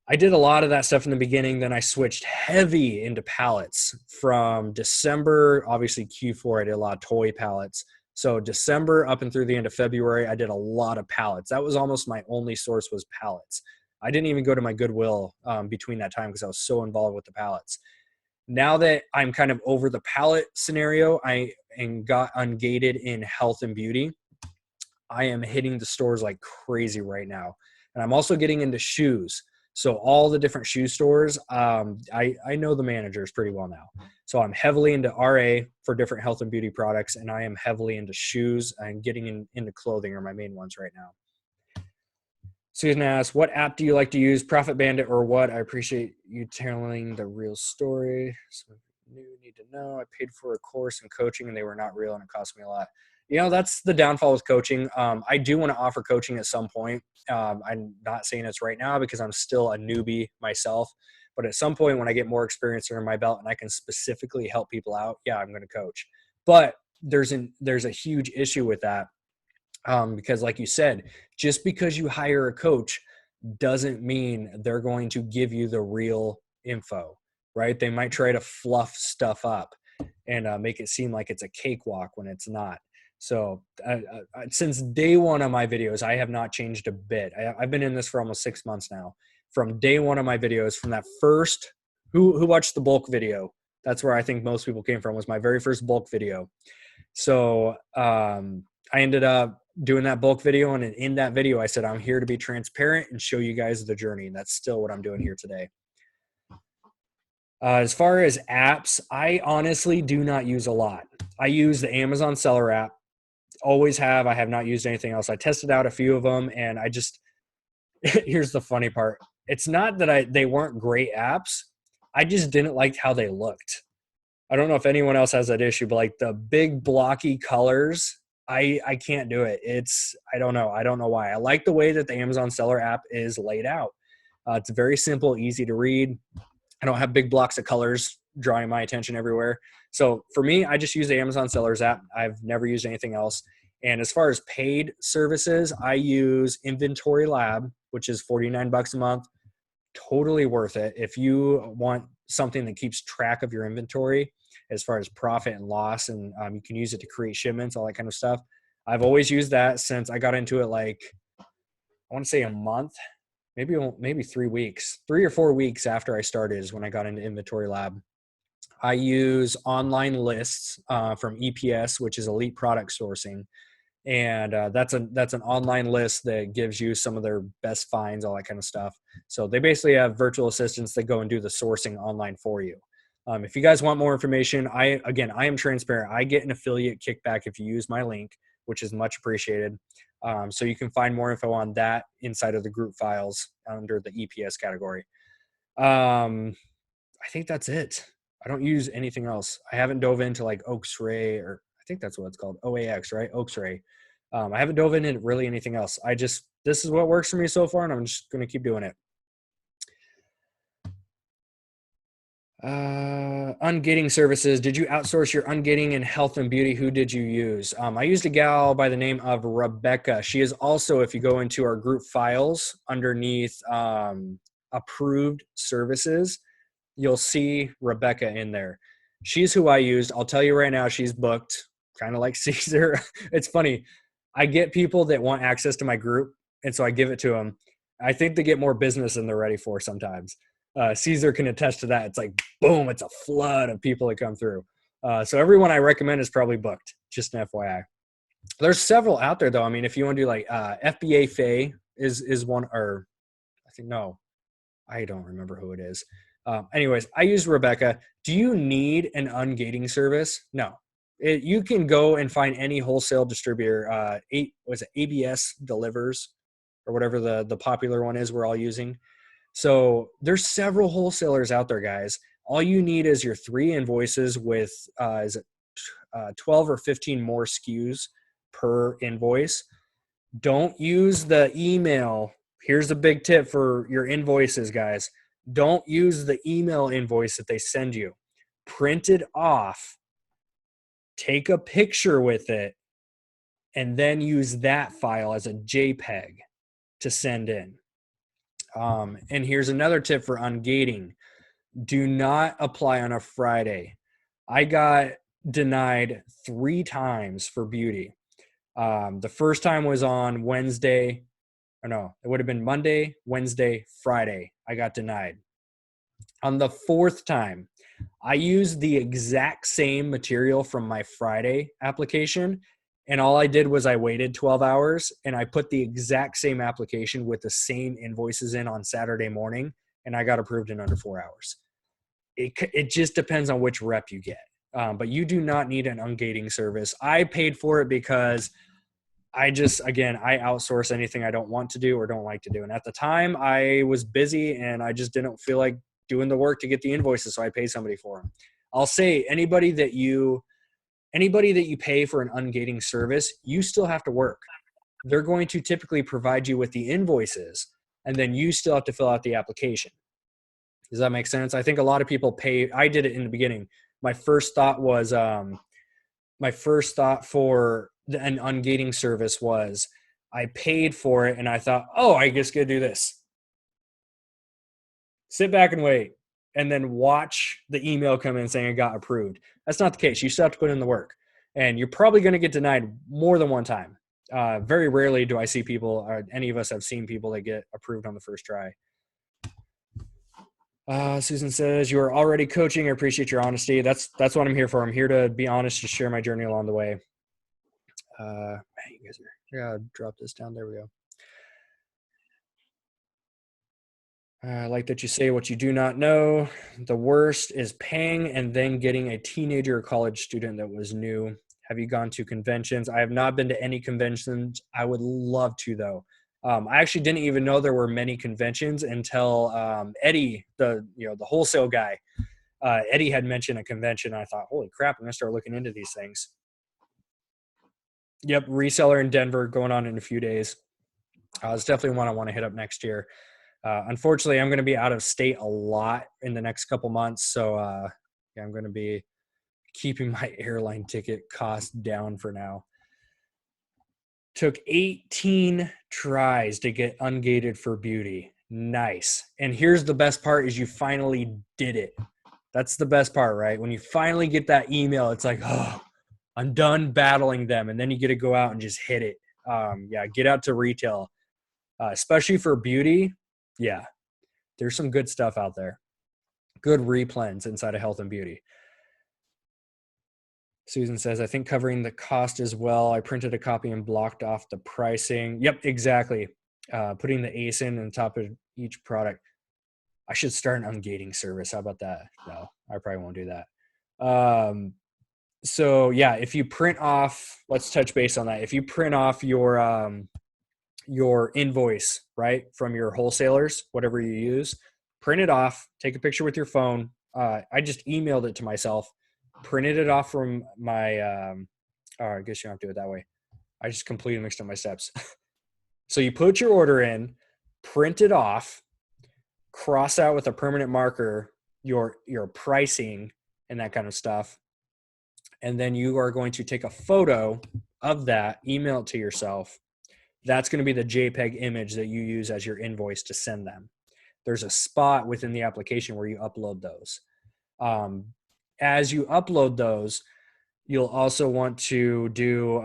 I did a lot of that stuff in the beginning. Then I switched heavy into pallets from December, obviously Q4, I did a lot of toy pallets. So December up and through the end of February, I did a lot of pallets. That was almost my only source, was pallets. I didn't even go to my Goodwill between that time because I was so involved with the pallets. Now that I'm kind of over the pallet scenario, I got ungated in health and beauty, I am hitting the stores like crazy right now. And I'm also getting into shoes. So all the different shoe stores, I know the managers pretty well now. So I'm heavily into RA for different health and beauty products, and I am heavily into shoes, and getting into clothing are my main ones right now. Susan asks, what app do you like to use, Profit Bandit or what? I appreciate you telling the real story. So you need to know. I paid for a course in coaching and they were not real and it cost me a lot. That's the downfall with coaching. I do want to offer coaching at some point. I'm not saying it's right now because I'm still a newbie myself. But at some point when I get more experience under my belt and I can specifically help people out, yeah, I'm going to coach. But there's a huge issue with that. Because like you said, just because you hire a coach doesn't mean they're going to give you the real info, right? They might try to fluff stuff up and make it seem like it's a cakewalk when it's not. So since day one of my videos, I have not changed a bit. I've been in this for almost 6 months now. From day one of my videos, from that first, who watched the bulk video? That's where I think most people came from, was my very first bulk video. So I ended up doing that bulk video. And in that video, I said, I'm here to be transparent and show you guys the journey. And that's still what I'm doing here today. As far as apps, I honestly do not use a lot. I use the Amazon Seller app. Always have. I have not used anything else. I tested out a few of them and I just, here's the funny part. It's not that they weren't great apps. I just didn't like how they looked. I don't know if anyone else has that issue, but like the big blocky colors, I can't do it. I don't know why. I like the way that the Amazon Seller app is laid out. It's very simple, easy to read. I don't have big blocks of colors drawing my attention everywhere. So for me, I just use the Amazon Sellers app. I've never used anything else. And as far as paid services, I use Inventory Lab, which is $49 a month. Totally worth it. If you want something that keeps track of your inventory as far as profit and loss, and you can use it to create shipments, all that kind of stuff. I've always used that since I got into it, like, I want to say a month, maybe 3 weeks, 3 or 4 weeks after I started is when I got into Inventory Lab. I use online lists from EPS, which is Elite Product Sourcing. And that's an online list that gives you some of their best finds, all that kind of stuff. So they basically have virtual assistants that go and do the sourcing online for you. If you guys want more information, I am transparent. I get an affiliate kickback if you use my link, which is much appreciated. So you can find more info on that inside of the group files under the EPS category. I think that's it. I don't use anything else. I haven't dove into like Oaksray, or I think that's what it's called, OAX, right? Oaksray. I haven't dove into really anything else. This is what works for me so far, and I'm just going to keep doing it. Ungating services. Did you outsource your ungating in health and beauty? Who did you use? I used a gal by the name of Rebecca. She is also, if you go into our group files underneath approved services, you'll see Rebecca in there. She's who I used. I'll tell you right now, she's booked, kind of like Caesar. It's funny. I get people that want access to my group, and so I give it to them. I think they get more business than they're ready for sometimes. Caesar can attest to that. It's like, boom, it's a flood of people that come through. So everyone I recommend is probably booked, just an FYI. There's several out there though. I mean, if you want to do like FBA Faye is one, or I think, no, I don't remember who it is. Anyways, I use Rebecca. Do you need an ungating service? No. You can go and find any wholesale distributor. Was it ABS delivers or whatever the popular one is we're all using. So there's several wholesalers out there, guys. All you need is your 3 invoices with 12 or 15 more SKUs per invoice. Don't use the email. Here's a big tip for your invoices, guys. Don't use the email invoice that they send you. Print it off, take a picture with it, and then use that file as a JPEG to send in. And here's another tip for ungating. Do not apply on a Friday. I got denied 3 times for beauty. The first time was on Wednesday, or no, it would have been Monday, Wednesday, Friday. I got denied. On the 4th time, I used the exact same material from my Friday application, and all I did was I waited 12 hours and I put the exact same application with the same invoices in on Saturday morning, and I got approved in under 4 hours. It just depends on which rep you get. But you do not need an ungating service. I paid for it because I outsource anything I don't want to do or don't like to do. And at the time I was busy and I just didn't feel like doing the work to get the invoices. So I paid somebody for them. I'll say anybody that you pay for an ungating service, you still have to work. They're going to typically provide you with the invoices, and then you still have to fill out the application. Does that make sense? I think a lot of people pay. I did it in the beginning. My first thought for an ungating service was I paid for it and I thought, oh, I just gotta do this. Sit back and wait, and then watch the email come in saying it got approved. That's not the case. You still have to put in the work, and you're probably going to get denied more than one time. Very rarely do I see people, or any of us have seen people that get approved on the first try. Susan says, you are already coaching. I appreciate your honesty. That's what I'm here for. I'm here to be honest, to share my journey along the way. You guys are, I gotta drop this down. There we go. I like that you say what you do not know. The worst is paying and then getting a teenager or college student that was new. Have you gone to conventions? I have not been to any conventions. I would love to, though. I actually didn't even know there were many conventions until Eddie, the wholesale guy, Eddie had mentioned a convention. I thought, holy crap, I'm gonna start looking into these things. Yep, reseller in Denver going on in a few days. It's definitely one I want to hit up next year. Unfortunately, I'm going to be out of state a lot in the next couple months. So I'm going to be keeping my airline ticket cost down for now. Took 18 tries to get ungated for beauty. Nice. And here's the best part is you finally did it. That's the best part, right? When you finally get that email, it's like, oh, I'm done battling them. And then you get to go out and just hit it. Get out to retail, especially for beauty. Yeah, there's some good stuff out there. Good replens inside of health and beauty. Susan says, I think covering the cost as well. I printed a copy and blocked off the pricing. Yep, exactly. Putting the ASIN on top of each product. I should start an ungating service. How about that? No, I probably won't do that. So yeah, if you print off, let's touch base on that. If you print off your invoice, right, from your wholesalers, whatever you use, print it off, take a picture with your phone. I just emailed it to myself, printed it off from my, I guess you don't have to do it that way. I just completely mixed up my steps. So you put your order in, print it off, cross out with a permanent marker your pricing and that kind of stuff. And then you are going to take a photo of that, email it to yourself. That's going to be the JPEG image that you use as your invoice to send them. There's a spot within the application where you upload those. As you upload those, you'll also want to do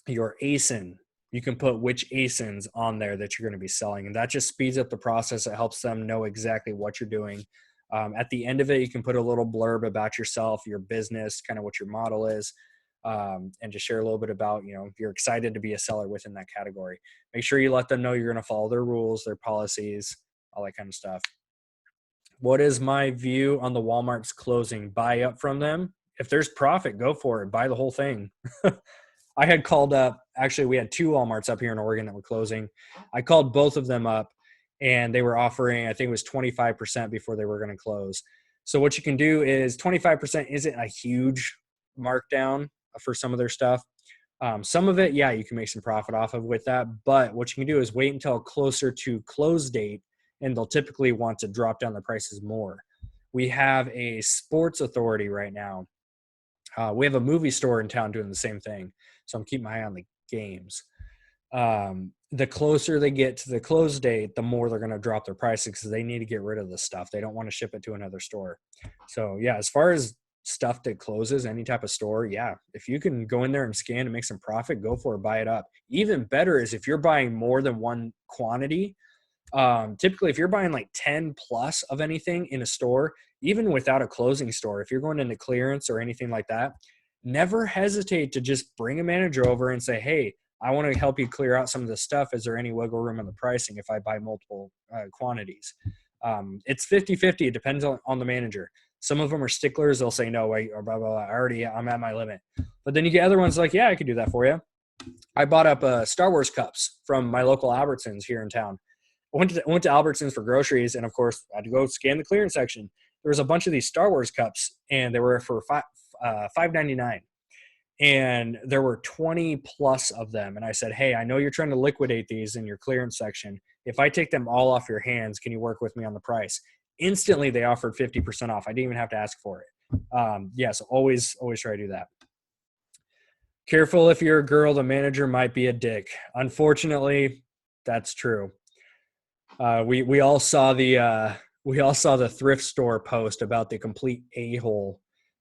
your ASIN. you can put which ASINs on there that you're going to be selling. And that just speeds up the process. It helps them know exactly what you're doing. At the end of it, you can put a little blurb about yourself, your business, kind of what your model is, and just share a little bit about, if you're excited to be a seller within that category. Make sure you let them know you're going to follow their rules, their policies, all that kind of stuff. What is my view on the Walmart's closing? Buy up from them. If there's profit, go for it. Buy the whole thing. I had called up, actually, we had 2 Walmarts up here in Oregon that were closing. I called both of them up, and they were offering, I think it was 25% before they were going to close. So what you can do is 25% isn't a huge markdown for some of their stuff. Some of it, yeah, you can make some profit off of with that. But what you can do is wait until closer to close date, and they'll typically want to drop down the prices more. We have a Sports Authority right now. We have a movie store in town doing the same thing. So I'm keeping my eye on the games. The closer they get to the close date, the more they're going to drop their prices because they need to get rid of the stuff. They don't want to ship it to another store. So yeah, as far as stuff that closes, any type of store, yeah, if you can go in there and scan and make some profit, go for it, buy it up. Even better is if you're buying more than one quantity. Typically, if you're buying like 10 plus of anything in a store, even without a closing store, if you're going into clearance or anything like that, never hesitate to just bring a manager over and say, hey, I want to help you clear out some of this stuff. Is there any wiggle room in the pricing if I buy multiple quantities? It's 50-50. It depends on the manager. Some of them are sticklers. They'll say, no, wait, or blah, blah, blah. I'm at my limit. But then you get other ones like, yeah, I could do that for you. I bought up Star Wars cups from my local Albertsons here in town. I went to Albertsons for groceries, and of course, I had to go scan the clearance section. There was a bunch of these Star Wars cups, and they were for $5.99. And there were 20 plus of them. And I said, hey, I know you're trying to liquidate these in your clearance section. If I take them all off your hands, can you work with me on the price? Instantly, they offered 50% off. I didn't even have to ask for it. Yes, always try to do that. Careful if you're a girl, the manager might be a dick. Unfortunately, that's true. We all saw the thrift store post about the complete a-hole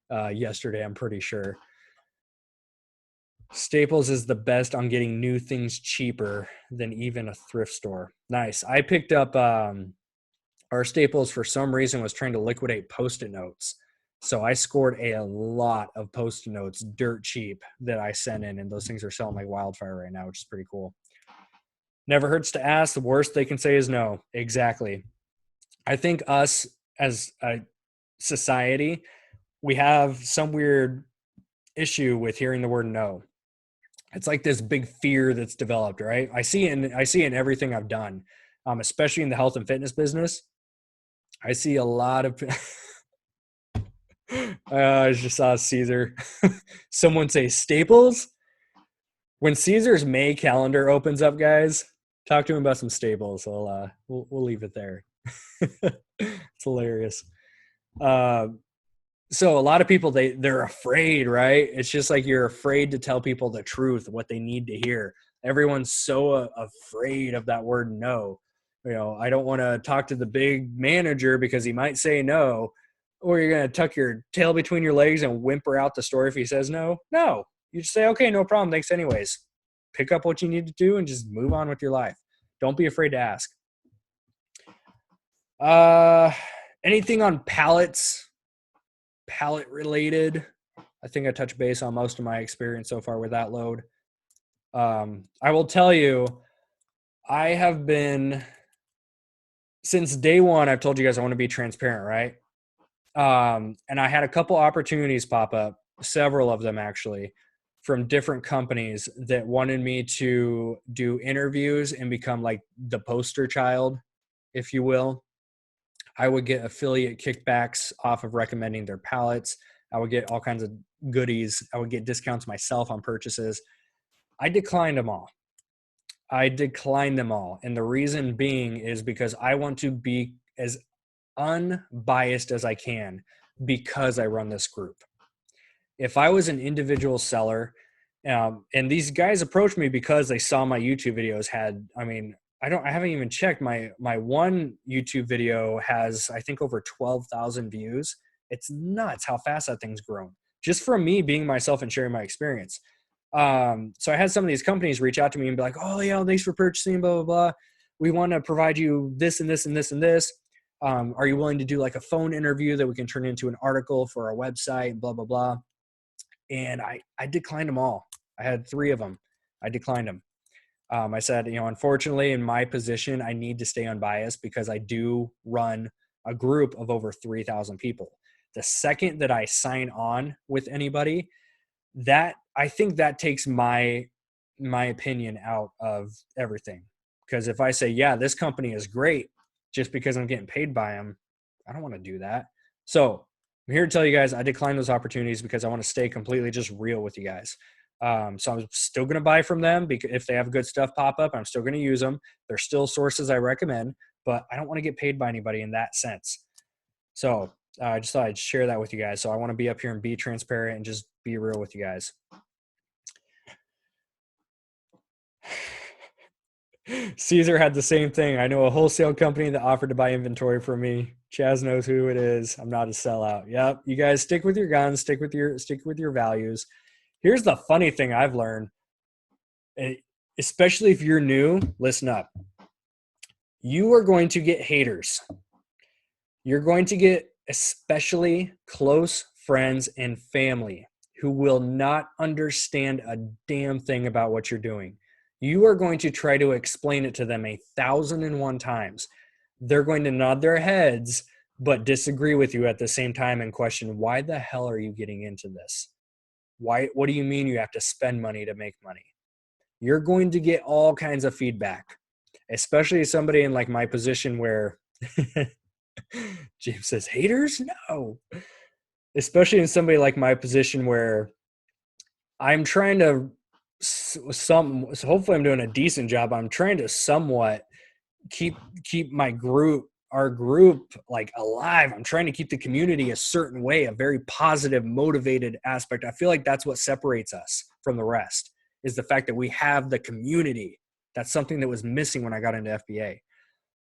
yesterday, I'm pretty sure. Staples is the best on getting new things cheaper than even a thrift store. Nice. I picked up our Staples for some reason was trying to liquidate Post-it notes. So I scored a lot of Post-it notes dirt cheap that I sent in, and those things are selling like wildfire right now, which is pretty cool. Never hurts to ask. The worst they can say is no. Exactly. I think us as a society, we have some weird issue with hearing the word no. It's like this big fear that's developed, right? I see it in everything I've done, especially in the health and fitness business. I see a lot of I just saw Caesar. Someone say Staples. When Caesar's May calendar opens up, guys, talk to him about some Staples. We'll leave it there. It's hilarious. So a lot of people, they're afraid, right? It's just like you're afraid to tell people the truth, what they need to hear. Everyone's so afraid of that word no. I don't want to talk to the big manager because he might say no, or you're going to tuck your tail between your legs and whimper out the store if he says no. No, you just say, okay, no problem. Thanks anyways. Pick up what you need to do and just move on with your life. Don't be afraid to ask. Anything on pallets, pallet related? I think I touched base on most of my experience so far with that load. I will tell you, I have been, since day one, I've told you guys I want to be transparent, right? And I had a couple opportunities pop up, several of them actually, from different companies that wanted me to do interviews and become like the poster child, if you will. I would get affiliate kickbacks off of recommending their pallets. I would get all kinds of goodies. I would get discounts myself on purchases. I declined them all. And the reason being is because I want to be as unbiased as I can because I run this group. If I was an individual seller, and these guys approached me because they saw my YouTube videos I haven't even checked. My one YouTube video has, I think, over 12,000 views. It's nuts how fast that thing's grown. Just from me being myself and sharing my experience. So I had some of these companies reach out to me and be like, oh yeah, thanks for purchasing, blah, blah, blah. We want to provide you this and this and this and this. Are you willing to do like a phone interview that we can turn into an article for our website and blah, blah, blah. And I declined them all. I had 3 of them. I declined them. I said, unfortunately in my position, I need to stay unbiased because I do run a group of over 3,000 people. The second that I sign on with anybody, that I think that takes my opinion out of everything. Because if I say, yeah, this company is great just because I'm getting paid by them, I don't want to do that. So I'm here to tell you guys, I decline those opportunities because I want to stay completely just real with you guys. So I'm still going to buy from them because if they have good stuff pop up, I'm still going to use them. They're still sources I recommend, but I don't want to get paid by anybody in that sense. So I just thought I'd share that with you guys. So I want to be up here and be transparent and just be real with you guys. Caesar had the same thing. I know a wholesale company that offered to buy inventory for me. Chaz knows who it is. I'm not a sellout. Yep. You guys stick with your guns, stick with your values. Here's the funny thing I've learned, especially if you're new, listen up. You are going to get haters. You're going to get especially close friends and family who will not understand a damn thing about what you're doing. You are going to try to explain it to them 1,001 times. They're going to nod their heads, but disagree with you at the same time and question, why the hell are you getting into this? Why? What do you mean you have to spend money to make money? You're going to get all kinds of feedback, especially somebody in like my position where James says, haters? No. Especially in somebody like my position where I'm trying to so hopefully I'm doing a decent job. I'm trying to somewhat keep our group like alive. I'm trying to keep the community a certain way, a very positive, motivated aspect. I feel like that's what separates us from the rest, is the fact that we have the community. That's something that was missing when I got into FBA.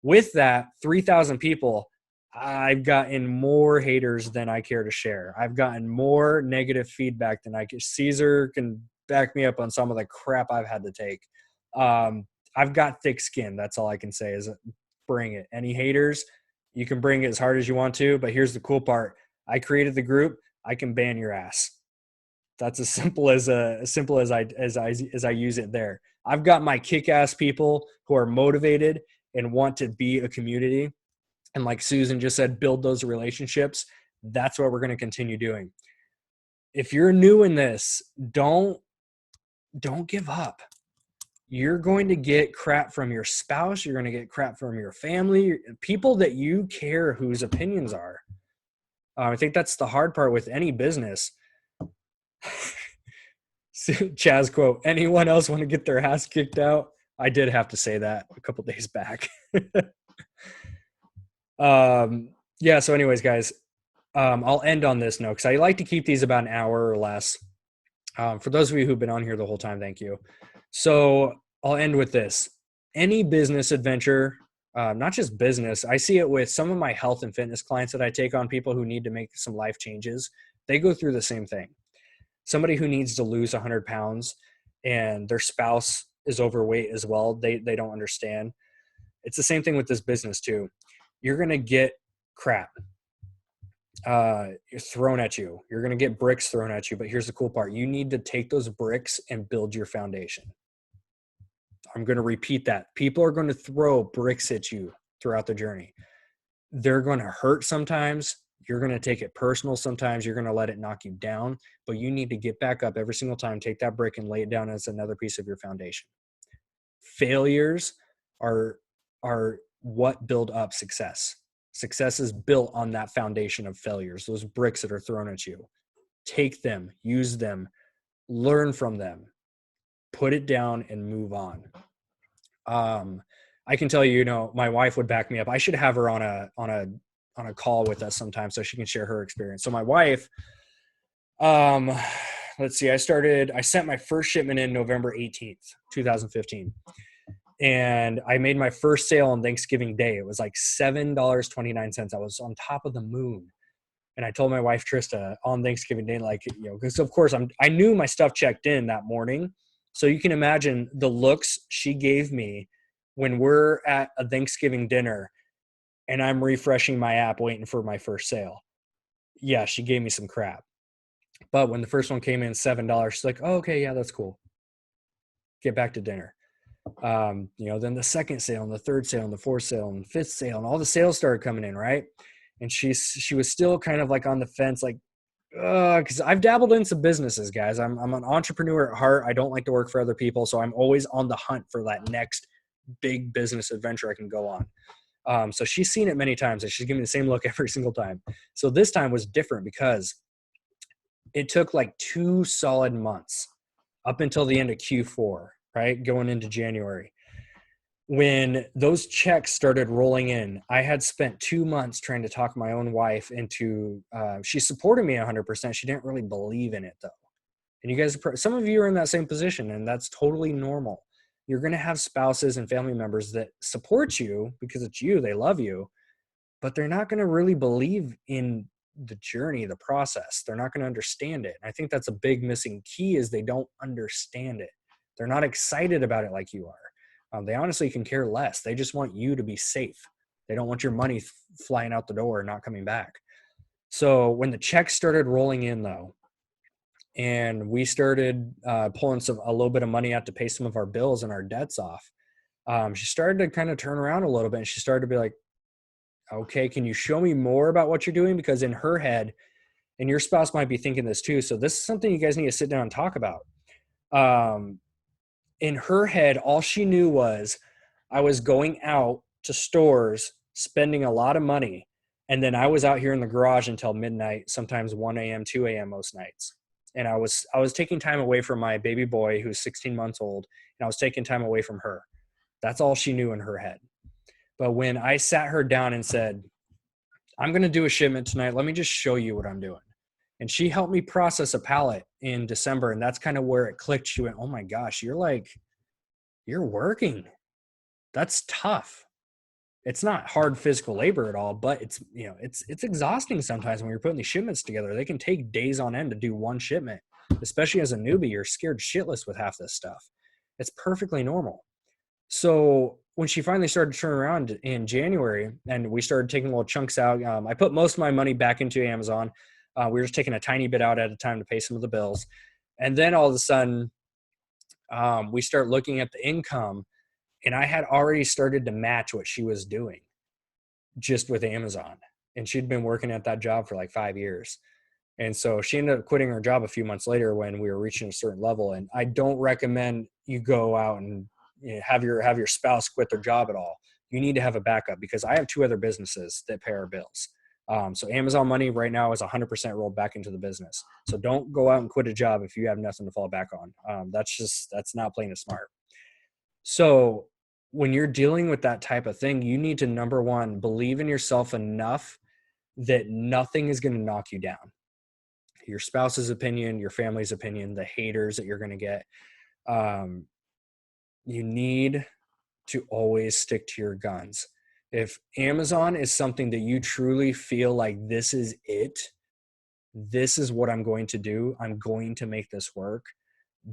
With that, 3,000 people, I've gotten more haters than I care to share. I've gotten more negative feedback than I can. Caesar can back me up on some of the crap I've had to take. I've got thick skin. That's all I can say is bring it. Any haters, you can bring it as hard as you want to, but here's the cool part. I created the group. I can ban your ass. That's as simple as I use it there. I've got my kick-ass people who are motivated and want to be a community. And like Susan just said, build those relationships. That's what we're going to continue doing. If you're new in this, don't give up. You're going to get crap from your spouse. You're going to get crap from your family, people that you care whose opinions are. I think that's the hard part with any business. Chaz quote, anyone else want to get their ass kicked out? I did have to say that a couple days back. Yeah. So anyways, guys, I'll end on this note because I like to keep these about an hour or less. For those of you who've been on here the whole time, thank you. So I'll end with this. Any business adventure, not just business, I see it with some of my health and fitness clients that I take on, people who need to make some life changes. They go through the same thing. Somebody who needs to lose 100 pounds and their spouse is overweight as well. They don't understand. It's the same thing with this business too. You're going to get crap thrown at you. You're going to get bricks thrown at you. But here's the cool part. You need to take those bricks and build your foundation. I'm going to repeat that. People are going to throw bricks at you throughout the journey. They're going to hurt sometimes. You're going to take it personal sometimes. You're going to let it knock you down. But you need to get back up every single time, take that brick and lay it down as another piece of your foundation. Failures are what build up success. Success is built on that foundation of failures, those bricks that are thrown at you. Take them, use them, learn from them, put it down and move on. I can tell you, my wife would back me up. I should have her on a call with us sometime so she can share her experience. So my wife, let's see, I sent my first shipment in November 18th, 2015. And I made my first sale on Thanksgiving Day. It was like $7.29. I was on top of the moon. And I told my wife, Trista, on Thanksgiving Day, like, because of course I knew my stuff checked in that morning. So you can imagine the looks she gave me when we're at a Thanksgiving dinner and I'm refreshing my app waiting for my first sale. Yeah, she gave me some crap. But when the first one came in $7, she's like, oh, okay, yeah, that's cool. Get back to dinner. Then the second sale and the third sale and the fourth sale and the fifth sale and all the sales started coming in, right? And she was still kind of like on the fence, like, because I've dabbled in some businesses, guys. I'm an entrepreneur at heart. I don't like to work for other people, so I'm always on the hunt for that next big business adventure I can go on. So she's seen it many times, and she's giving me the same look every single time. So this time was different because it took like 2 solid months up until the end of Q4, right? Going into January. When those checks started rolling in, I had spent 2 months trying to talk my own wife into, she supported me 100%. She didn't really believe in it though. And you guys, some of you are in that same position, and that's totally normal. You're going to have spouses and family members that support you because it's you, they love you, but they're not going to really believe in the journey, the process. They're not going to understand it. And I think that's a big missing key is they don't understand it. They're not excited about it like you are. They honestly can care less. They just want you to be safe. They don't want your money flying out the door and not coming back. So when the checks started rolling in though, and we started pulling a little bit of money out to pay some of our bills and our debts off, she started to kind of turn around a little bit, and she started to be like, okay, can you show me more about what you're doing? Because in her head, and your spouse might be thinking this too, so this is something you guys need to sit down and talk about. In her head, all she knew was I was going out to stores, spending a lot of money, and then I was out here in the garage until midnight, sometimes 1 a.m., 2 a.m. most nights. And I was taking time away from my baby boy who's 16 months old, and I was taking time away from her. That's all she knew in her head. But when I sat her down and said, I'm going to do a shipment tonight, let me just show you what I'm doing. And she helped me process a pallet in December. And that's kind of where it clicked. She went, oh my gosh, you're working. That's tough. It's not hard physical labor at all, but it's exhausting sometimes when you're putting these shipments together. They can take days on end to do one shipment, especially as a newbie. You're scared shitless with half this stuff. It's perfectly normal. So when she finally started to turn around in January and we started taking little chunks out, I put most of my money back into Amazon. We were just taking a tiny bit out at a time to pay some of the bills. And then all of a sudden, we start looking at the income, and I had already started to match what she was doing just with Amazon. And she'd been working at that job for like 5 years. And so she ended up quitting her job a few months later when we were reaching a certain level. And I don't recommend you go out and have your spouse quit their job at all. You need to have a backup, because I have 2 other businesses that pay our bills. So Amazon money right now is 100% rolled back into the business. So don't go out and quit a job if you have nothing to fall back on. That's not playing it smart. So when you're dealing with that type of thing, you need to, number one, believe in yourself enough that nothing is going to knock you down. Your spouse's opinion, your family's opinion, the haters that you're going to get. You need to always stick to your guns. If Amazon is something that you truly feel like this is it, this is what I'm going to do, I'm going to make this work,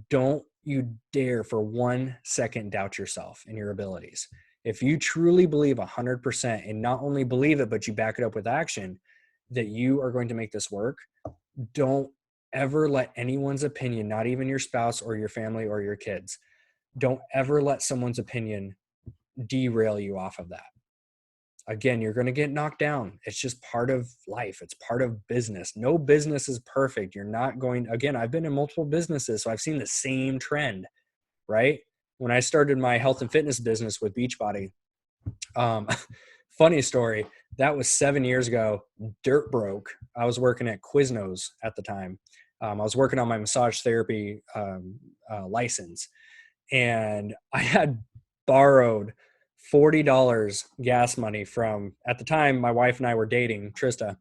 don't you dare for 1 second doubt yourself and your abilities. If you truly believe 100%, and not only believe it, but you back it up with action, that you are going to make this work, don't ever let anyone's opinion, not even your spouse or your family or your kids, don't ever let someone's opinion derail you off of that. Again, you're going to get knocked down. It's just part of life. It's part of business. No business is perfect. You're not going, again, I've been in multiple businesses, so I've seen the same trend, right? When I started my health and fitness business with Beachbody, funny story, that was 7 years ago, dirt broke. I was working at Quiznos at the time. I was working on my massage therapy license, and I had borrowed $40 gas money from, at the time, my wife and I were dating, Trista.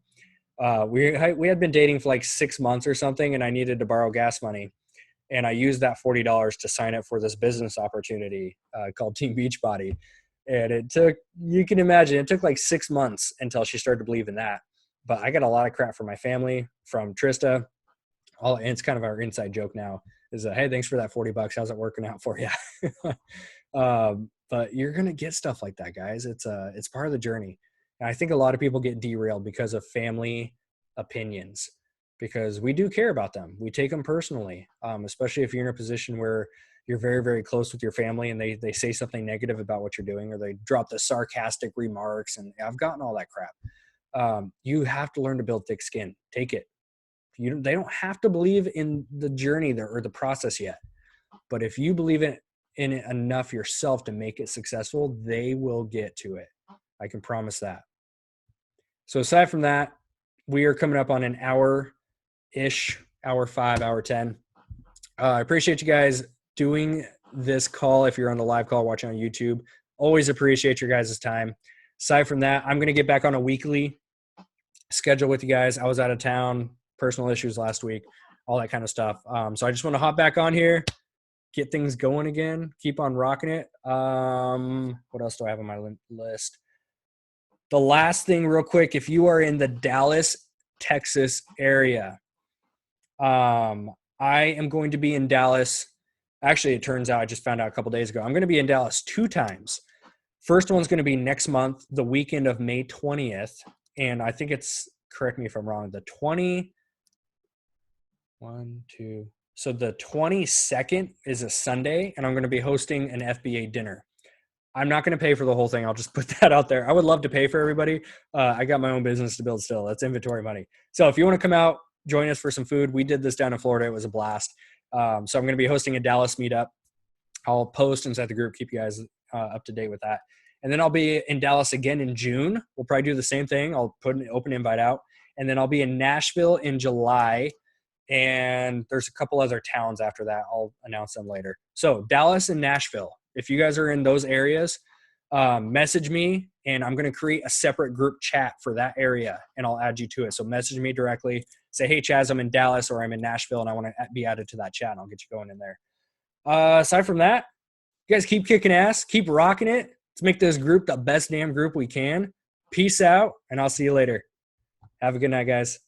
We had been dating for like 6 months or something, and I needed to borrow gas money. And I used that $40 to sign up for this business opportunity called Team Beachbody. And it took, you can imagine, it took like 6 months until she started to believe in that. But I got a lot of crap from my family, from Trista. And it's kind of our inside joke now is hey, thanks for that $40. How's it working out for you? But you're going to get stuff like that, guys. It's part of the journey. And I think a lot of people get derailed because of family opinions, because we do care about them. We take them personally, especially if you're in a position where you're very, very close with your family and they say something negative about what you're doing, or they drop the sarcastic remarks. And I've gotten all that crap. You have to learn to build thick skin. Take it. They don't have to believe in the journey there or the process yet. But if you believe in it enough yourself to make it successful, they will get to it. I can promise that. So aside from that, we are coming up on an hour-ish, hour 5, hour 10. I appreciate you guys doing this call. If you're on the live call watching on YouTube, always appreciate your guys' time. Aside from that, I'm going to get back on a weekly schedule with you guys. I was out of town, personal issues last week, all that kind of stuff. So I just want to hop back on here, get things going again, keep on rocking it. What else do I have on my list? The last thing real quick, if you are in the Dallas, Texas area, I am going to be in Dallas. Actually, it turns out I just found out a couple days ago. I'm going to be in Dallas 2 times. First one's going to be next month, the weekend of May 20th. And I think it's, correct me if I'm wrong, the 22nd is a Sunday, and I'm going to be hosting an FBA dinner. I'm not going to pay for the whole thing. I'll just put that out there. I would love to pay for everybody. I got my own business to build still. That's inventory money. So if you want to come out, join us for some food. We did this down in Florida. It was a blast. So I'm going to be hosting a Dallas meetup. I'll post inside the group, keep you guys up to date with that. And then I'll be in Dallas again in June. We'll probably do the same thing. I'll put an open invite out. And then I'll be in Nashville in July. And there's a couple other towns after that. I'll announce them later. So Dallas and Nashville. If you guys are in those areas, message me, and I'm going to create a separate group chat for that area, and I'll add you to it. So message me directly. Say, hey, Chaz, I'm in Dallas or I'm in Nashville, and I want to be added to that chat, and I'll get you going in there. Aside from that, you guys keep kicking ass. Keep rocking it. Let's make this group the best damn group we can. Peace out, and I'll see you later. Have a good night, guys.